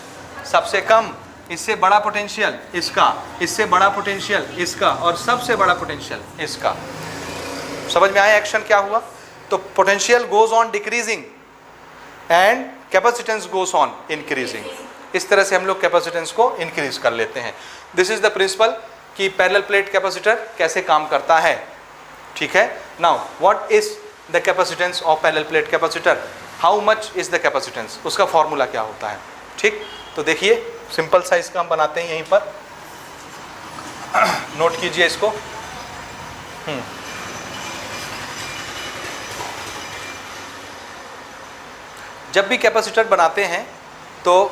[SPEAKER 1] सबसे कम, इससे बड़ा पोटेंशियल इसका, इससे बड़ा पोटेंशियल इसका, और सबसे बड़ा पोटेंशियल इसका। समझ में आया एक्शन क्या हुआ? तो potential goes on decreasing and capacitance goes on increasing. इस तरह से हम लोग कैपेसिटेंस को इंक्रीज कर लेते हैं। दिस इज द प्रिंसिपल कि पैरेलल प्लेट कैपेसिटर कैसे काम करता है। ठीक है, now what is the capacitance of parallel plate capacitor, how much is the capacitance, उसका फॉर्मूला क्या होता है। ठीक, तो देखिए सिंपल सा इसका हम बनाते हैं, यहीं पर नोट कीजिए इसको। जब भी कैपेसिटर बनाते हैं तो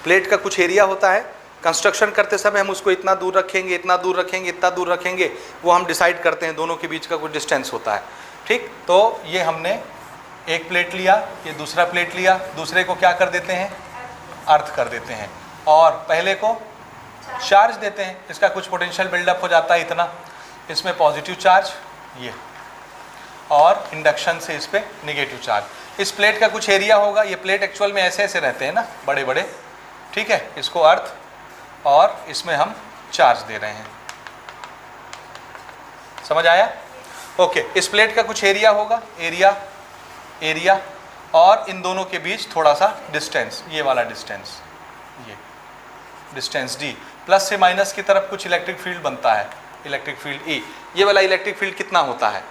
[SPEAKER 1] प्लेट का कुछ एरिया होता है, कंस्ट्रक्शन करते समय हम उसको इतना दूर रखेंगे, इतना दूर रखेंगे, इतना दूर रखेंगे, वो हम डिसाइड करते हैं, दोनों के बीच का कुछ डिस्टेंस होता है। ठीक, तो ये हमने एक प्लेट लिया, ये दूसरा प्लेट लिया, दूसरे को क्या कर देते हैं, अर्थ कर देते हैं, और पहले को चार्ज देते हैं। इसका कुछ पोटेंशियल बिल्डअप हो जाता है इतना, इसमें पॉजिटिव चार्ज ये, और इंडक्शन से इस पर निगेटिव चार्ज। इस प्लेट का कुछ एरिया होगा, ये प्लेट एक्चुअल में ऐसे ऐसे रहते हैं ना, बड़े बड़े। ठीक है, इसको अर्थ और इसमें हम चार्ज दे रहे हैं। समझ आया? ओके, इस प्लेट का कुछ एरिया होगा, एरिया, और इन दोनों के बीच थोड़ा सा डिस्टेंस, ये वाला डिस्टेंस, ये डिस्टेंस डी। प्लस से माइनस की तरफ कुछ इलेक्ट्रिक फील्ड बनता है, इलेक्ट्रिक फील्ड ई। ये वाला इलेक्ट्रिक फील्ड कितना होता है,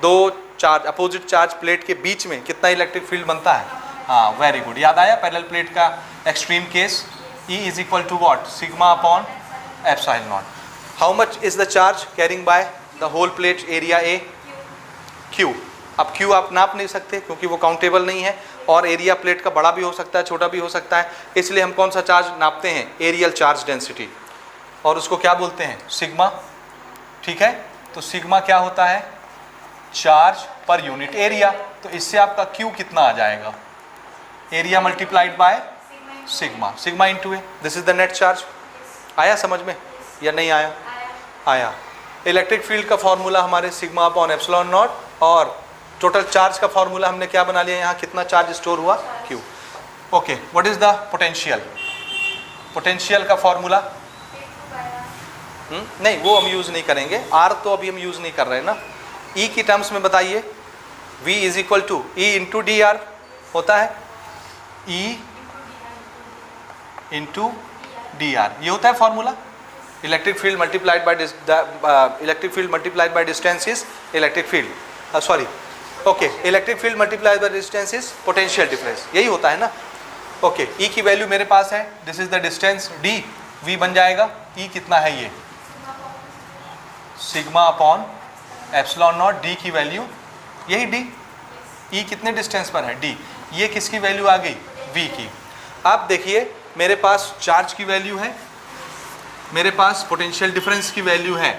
[SPEAKER 1] दो चार्ज, अपोजिट चार्ज प्लेट के बीच में कितना इलेक्ट्रिक फील्ड बनता है। हाँ, वेरी गुड, याद आया पैरेलल प्लेट का extreme case, E is equal to what, sigma upon epsilon naught. How much is the charge carrying by the whole plate area A? Q. अब Q आप नाप नहीं सकते क्योंकि वो काउंटेबल नहीं है, और एरिया प्लेट का बड़ा भी हो सकता है, छोटा भी हो सकता है, इसलिए हम कौन सा चार्ज नापते हैं, एरियल चार्ज डेंसिटी, और उसको क्या बोलते हैं, सिग्मा। ठीक है, तो सिग्मा क्या होता है, चार्ज पर यूनिट एरिया। तो इससे आपका Q कितना आ जाएगा, area multiplied by sigma, sigma into A, this is the net charge. आया समझ में या नहीं आया? आया। इलेक्ट्रिक फील्ड का फॉर्मूला हमारे सिग्मा अपॉन एप्सिलॉन नॉट, और टोटल चार्ज का फॉर्मूला हमने क्या बना लिया, यहाँ कितना चार्ज स्टोर हुआ, Q। Okay, what is the potential, potential का फॉर्मूला नहीं, वो हम यूज नहीं करेंगे, R तो अभी हम यूज नहीं कर रहे ना। E की टर्म्स में बताइए, V is equal to E into d r होता है, E इंटू डी आर, ये होता है formula. Electric field multiplied by electric field multiplied by distance is electric field, sorry, okay, electric field multiplied by distance is potential difference, यही होता है ना। ओके, E की वैल्यू मेरे पास है, this is the distance D, V बन जाएगा, E कितना है, ये sigma upon epsilon not, D की वैल्यू यही D, E कितने डिस्टेंस पर है, D, ये किसकी वैल्यू आ गई, V की। अब देखिए मेरे पास चार्ज की वैल्यू है, मेरे पास पोटेंशियल डिफरेंस की वैल्यू है,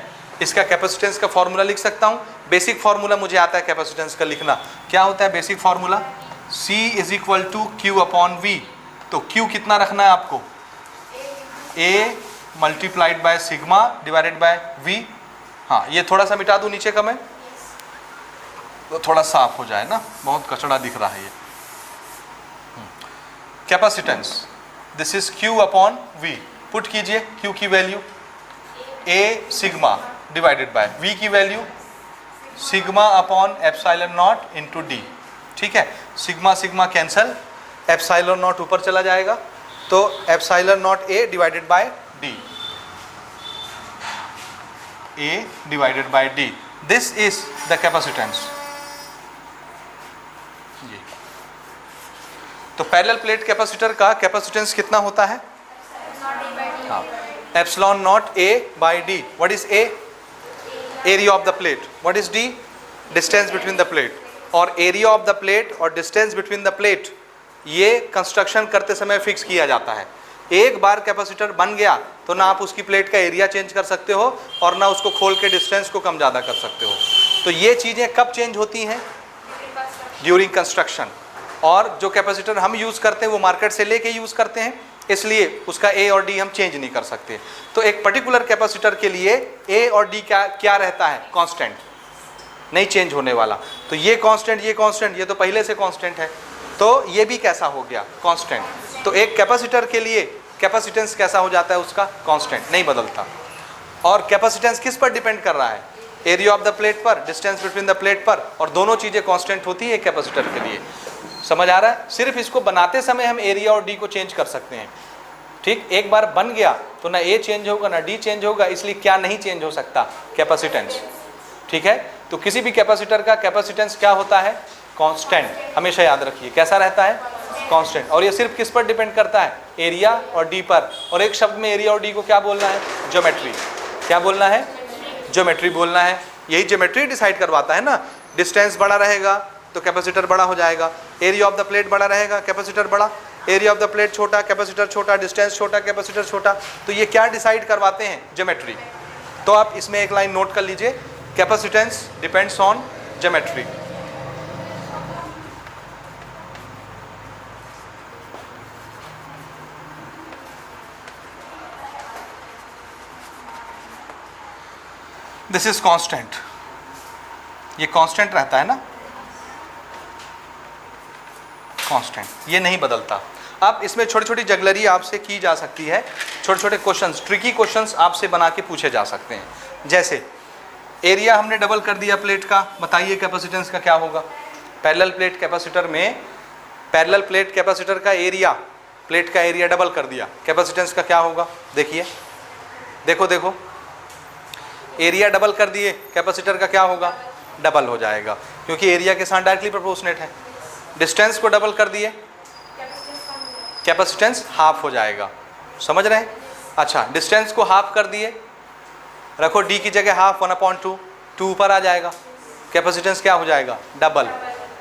[SPEAKER 1] इसका कैपेसिटेंस का फॉर्मूला लिख सकता हूँ। बेसिक फॉर्मूला मुझे आता है कैपेसिटेंस का लिखना, क्या होता है basic formula, C is equal to Q upon V। तो Q कितना रखना है आपको, A multiplied by sigma divided by V। हाँ, ये थोड़ा सा मिटा दूँ नीचे का मैं, तो थोड़ा साफ हो जाए ना, बहुत कचड़ा दिख रहा है ये। Capacitance, this is Q upon V, put कीजिए Q की value A sigma divided by V की value sigma upon epsilon not into D। ठीक है, sigma sigma cancel, epsilon not ऊपर चला जाएगा, तो epsilon not A divided by D, A divided by D, this is the capacitance. तो पैरेलल प्लेट कैपेसिटर का कैपेसिटेंस कितना होता है, हाँ, epsilon not A by D। What is A, area of the plate, what is D, distance between the plate. और एरिया ऑफ द प्लेट और डिस्टेंस बिटवीन द प्लेट, ये कंस्ट्रक्शन करते समय फिक्स किया जाता है। एक बार कैपेसिटर बन गया तो ना आप उसकी प्लेट का एरिया चेंज कर सकते हो, और ना उसको खोल के डिस्टेंस को कम ज़्यादा कर सकते हो। तो ये चीज़ें कब चेंज होती हैं, ड्यूरिंग कंस्ट्रक्शन। और जो कैपेसिटर हम यूज़ करते हैं वो मार्केट से लेके यूज़ करते हैं, इसलिए उसका A और D हम चेंज नहीं कर सकते। तो एक पर्टिकुलर कैपेसिटर के लिए A और D क्या रहता है, कांस्टेंट, नहीं चेंज होने वाला। तो ये कांस्टेंट, ये कांस्टेंट, ये तो पहले से कांस्टेंट है, तो ये भी कैसा हो गया, कांस्टेंट। तो एक कैपेसिटर के लिए कैपेसिटेंस कैसा हो जाता है, उसका कांस्टेंट, नहीं बदलता। और कैपेसिटेंस किस पर डिपेंड कर रहा है, एरिया ऑफ द प्लेट पर, डिस्टेंस बिटवीन द प्लेट पर, और दोनों चीज़ें कांस्टेंट होती है कैपेसिटर के लिए। समझ आ रहा है? सिर्फ इसको बनाते समय हम एरिया और डी को चेंज कर सकते हैं। ठीक, एक बार बन गया तो ना ए चेंज होगा ना डी चेंज होगा, इसलिए क्या नहीं चेंज हो सकता? कैपेसिटेंस। ठीक है, तो किसी भी कैपेसिटर का कैपेसिटेंस क्या होता है? कांस्टेंट। हमेशा याद रखिए, कैसा रहता है? कांस्टेंट। और ये सिर्फ किस पर डिपेंड करता है? एरिया और डी पर। और एक शब्द में एरिया और डी को क्या बोलना है? ज्योमेट्री। क्या बोलना है? ज्योमेट्री बोलना है। यही ज्योमेट्री डिसाइड करवाता है ना। डिस्टेंस बड़ा रहेगा तो कैपेसिटर बड़ा हो जाएगा, एरिया ऑफ द प्लेट बड़ा रहेगा, कैपेसिटर बड़ा, एरिया ऑफ द प्लेट छोटा, कैपेसिटर छोटा, डिस्टेंस छोटा, कैपेसिटर छोटा। तो ये क्या डिसाइड करवाते हैं? ज्योमेट्री। तो आप इसमें एक लाइन नोट कर लीजिए, capacitance depends on geometry. This is constant. ये कांस्टेंट रहता है ना, कांस्टेंट, ये नहीं बदलता। अब इसमें छोटी छोटी जगलरी आपसे की जा सकती है, छोटे छोटे क्वेश्चंस, ट्रिकी क्वेश्चंस आपसे बना के पूछे जा सकते हैं। जैसे एरिया हमने डबल कर दिया प्लेट का, बताइए कैपेसिटेंस का क्या होगा? पैरेलल प्लेट कैपेसिटर में, पैरेलल प्लेट कैपेसिटर का एरिया, प्लेट का एरिया डबल कर दिया, कैपेसिटेंस का क्या होगा? देखिए, देखो देखो, एरिया डबल कर दिए, कैपेसिटर का क्या होगा? डबल हो जाएगा, क्योंकि एरिया के साथ डायरेक्टली प्रोपोर्शनेट है। डिस्टेंस को डबल कर दिए, कैपेसिटेंस हाफ हो जाएगा। समझ रहे हैं? अच्छा, डिस्टेंस को हाफ कर दिए, रखो डी की जगह हाफ, 1/2, 2 ऊपर आ जाएगा, कैपेसिटेंस क्या हो जाएगा? डबल।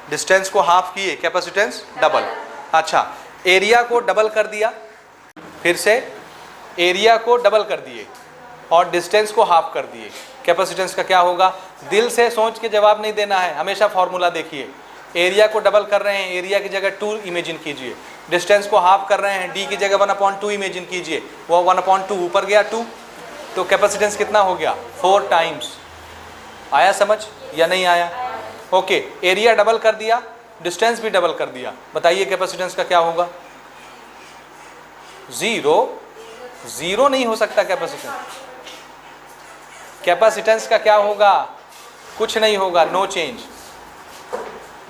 [SPEAKER 1] डिस्टेंस को हाफ किए, कैपेसिटेंस डबल। अच्छा, एरिया को डबल कर दिया, फिर से एरिया को डबल कर दिए और डिस्टेंस को हाफ कर दिए, कैपेसिटेंस का क्या होगा? दिल से सोच के जवाब नहीं देना है, हमेशा फॉर्मूला देखिए। एरिया को डबल कर रहे हैं, एरिया की जगह 2 इमेजिन कीजिए, डिस्टेंस को हाफ कर रहे हैं, डी की जगह 1/2 इमेजिन कीजिए, वो 1/2 ऊपर गया 2, तो कैपेसिटेंस कितना हो गया? 4 टाइम्स। आया समझ या नहीं आया? ओके, एरिया डबल कर दिया, डिस्टेंस भी डबल कर दिया, बताइए कैपेसिटेंस का क्या होगा? 0। 0 नहीं हो सकता कैपेसिटेंस। कैपेसिटेंस का क्या होगा? कुछ नहीं होगा, नो चेंज।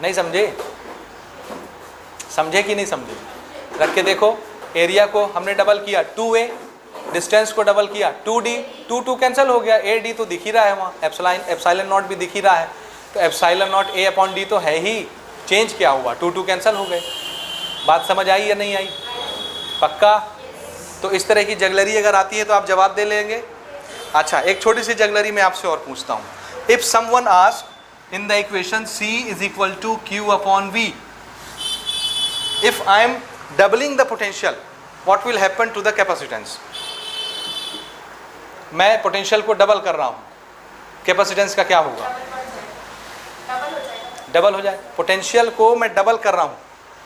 [SPEAKER 1] नहीं समझे? समझे कि नहीं समझे? रख के देखो, एरिया को हमने डबल किया 2a, डिस्टेंस को डबल किया 2d, 2 कैंसिल हो गया, ad तो दिख ही रहा है वहाँ, एप्सिलॉन नॉट भी दिख ही रहा है, तो एप्सिलॉन नॉट a/d तो है ही, चेंज क्या हुआ? 2 कैंसिल हो गए। बात समझ आई या नहीं आई? पक्का? तो इस तरह की जगलरी अगर आती है तो आप जवाब दे लेंगे। अच्छा, एक छोटी सी जगलरी मैं आपसे और पूछता हूँ। If someone ask in the equation C is equal to Q/V, if I am doubling the potential, what will happen to the capacitance? मैं पोटेंशियल को डबल कर रहा हूँ, कैपेसिटेंस का क्या होगा? डबल हो जाए। पोटेंशियल को मैं डबल कर रहा हूँ,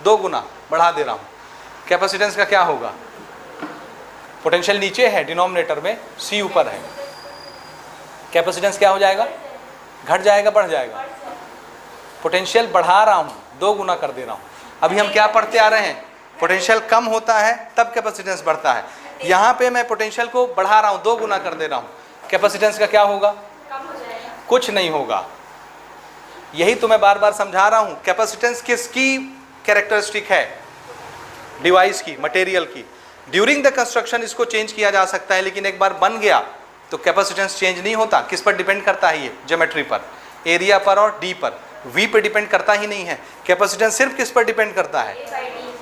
[SPEAKER 1] 2 गुना बढ़ा दे रहा हूँ, कैपेसिटेंस का क्या होगा? पोटेंशियल नीचे है डिनोमिनेटर में, C ऊपर है, कैपेसिटेंस क्या हो जाएगा? घट जाएगा, बढ़ जाएगा? पोटेंशियल बढ़ा रहा हूँ, 2 गुना कर दे रहा हूँ। अभी हम क्या पढ़ते आ रहे हैं? पोटेंशियल कम होता है तब कैपेसिटेंस बढ़ता है। यहाँ पे मैं पोटेंशियल को बढ़ा रहा हूँ, 2 गुना कर दे रहा हूँ, कैपेसिटेंस का क्या होगा? कम हो जाएगा। कुछ नहीं होगा। यही तो मैं बार बार समझा रहा हूँ। कैपेसिटेंस किसकी कैरेक्टरिस्टिक है? डिवाइस की, मटेरियल की। ड्यूरिंग द कंस्ट्रक्शन इसको चेंज किया जा सकता है, लेकिन एक बार बन गया तो कैपेसिटेंस चेंज नहीं होता। किस पर डिपेंड करता है? ये ज्योमेट्री पर, एरिया पर और डी पर। वी पे डिपेंड करता ही नहीं है। कैपेसिटेंस सिर्फ किस पर डिपेंड करता है?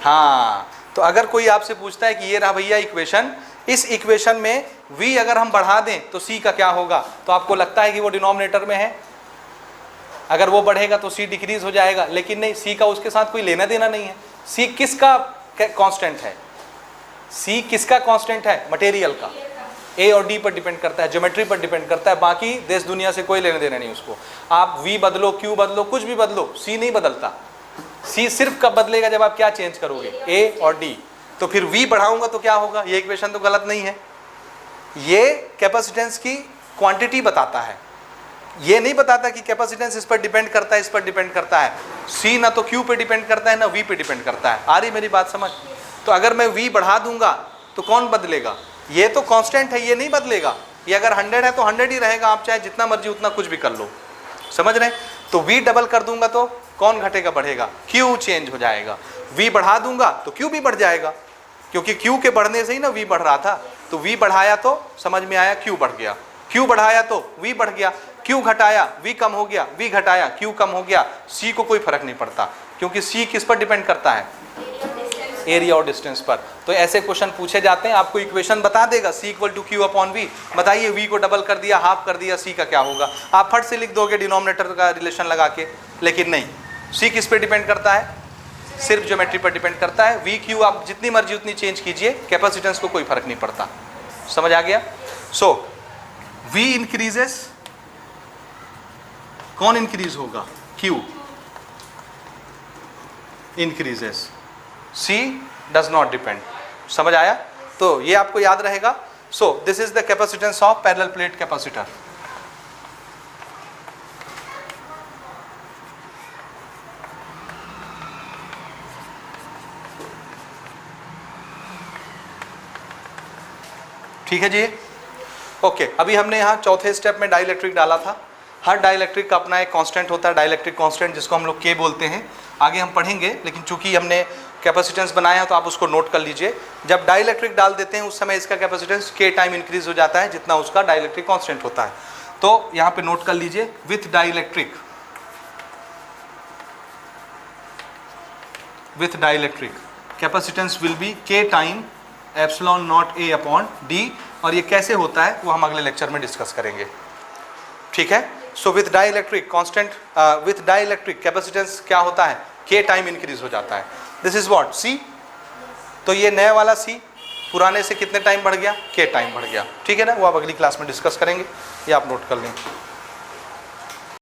[SPEAKER 1] हाँ, तो अगर कोई आपसे पूछता है कि ये रहा भैया इक्वेशन, इस इक्वेशन में v अगर हम बढ़ा दें तो c का क्या होगा, तो आपको लगता है कि वो डिनोमिनेटर में है, अगर वो बढ़ेगा तो c डिक्रीज हो जाएगा, लेकिन नहीं, c का उसके साथ कोई लेना देना नहीं है। c किसका कांस्टेंट है? c किसका कांस्टेंट है? मटेरियल का। a और d पर डिपेंड करता है, ज्योमेट्री पर डिपेंड करता है, बाकी देश दुनिया से कोई लेना देना नहीं उसको। आप v बदलो, q बदलो, कुछ भी बदलो, c नहीं बदलता। c सिर्फ कब बदलेगा? जब आप क्या चेंज करोगे? a और d। तो फिर v बढ़ाऊंगा तो क्या होगा? ये इक्वेशन तो गलत नहीं है। ये कैपेसिटेंस की क्वांटिटी बताता है, ये नहीं बताता कि कैपेसिटेंस इस पर डिपेंड करता है, इस पर डिपेंड करता है। c ना तो q पे डिपेंड करता है, ना v पे डिपेंड करता है। आ रही मेरी बात समझ? तो अगर मैं v बढ़ा दूंगा तो कौन बदलेगा? ये तो कांस्टेंट है, ये नहीं बदलेगा। ये अगर 100 है तो 100 ही रहेगा, आप चाहे जितना मर्जी उतना कुछ भी कर लो। समझ रहे हैं? तो v डबल कर दूंगा तो कौन घटेगा बढ़ेगा? Q चेंज हो जाएगा। V बढ़ा दूंगा तो Q भी बढ़ जाएगा, क्योंकि Q के बढ़ने से ही ना V बढ़ रहा था। तो V बढ़ाया तो समझ में आया Q बढ़ गया, Q बढ़ाया तो V बढ़ गया, Q घटाया V कम हो गया, V घटाया Q कम हो गया। C को कोई फर्क नहीं पड़ता, क्योंकि C किस पर डिपेंड करता है? एरिया और डिस्टेंस पर। तो ऐसे क्वेश्चन पूछे जाते हैं, आपको इक्वेशन बता देगा C equal to Q upon V। बताइए V को डबल कर दिया, हाफ कर दिया, C का क्या होगा? आप फट से लिख दोगे डिनोमिनेटर का रिलेशन लगा के, लेकिन नहीं, C किस पे डिपेंड करता है? सिर्फ ज्योमेट्री पर डिपेंड करता है। V Q आप जितनी मर्जी उतनी चेंज कीजिए, कैपेसिटेंस को कोई फर्क नहीं पड़ता। समझ आ गया? सो V इंक्रीजेस, कौन इंक्रीज होगा? Q increases, C does not depend. समझ आया? तो ये आपको याद रहेगा। So this is the capacitance of parallel plate capacitor. ठीक है जी। ओके, अभी हमने यहाँ चौथे स्टेप में डाइलेक्ट्रिक डाला था। हर डाइलेक्ट्रिक का अपना एक कांस्टेंट होता है, डाइलेक्ट्रिक कांस्टेंट, जिसको हम लोग K बोलते हैं। आगे हम पढ़ेंगे, लेकिन चूंकि हमने कैपेसिटेंस बनाया है तो आप उसको नोट कर लीजिए। जब डाइलेक्ट्रिक डाल देते हैं उस समय इसका कैपेसिटेंस K टाइम इंक्रीज हो जाता है, जितना उसका डाइलेक्ट्रिक कांस्टेंट होता है। तो यहाँ पे नोट कर लीजिए, with dielectric capacitance will be K time epsilon not A upon D। और ये कैसे होता है वो हम अगले लेक्चर में डिस्कस करेंगे। ठीक है? So with dielectric constant, with dielectric capacitance क्या होता है? K टाइम इंक्रीज हो जाता है। This is what? C। तो ये नया वाला C पुराने से कितने टाइम बढ़ गया? K टाइम बढ़ गया। ठीक है ना? वो आप अगली क्लास में डिस्कस करेंगे, ये आप नोट कर लें।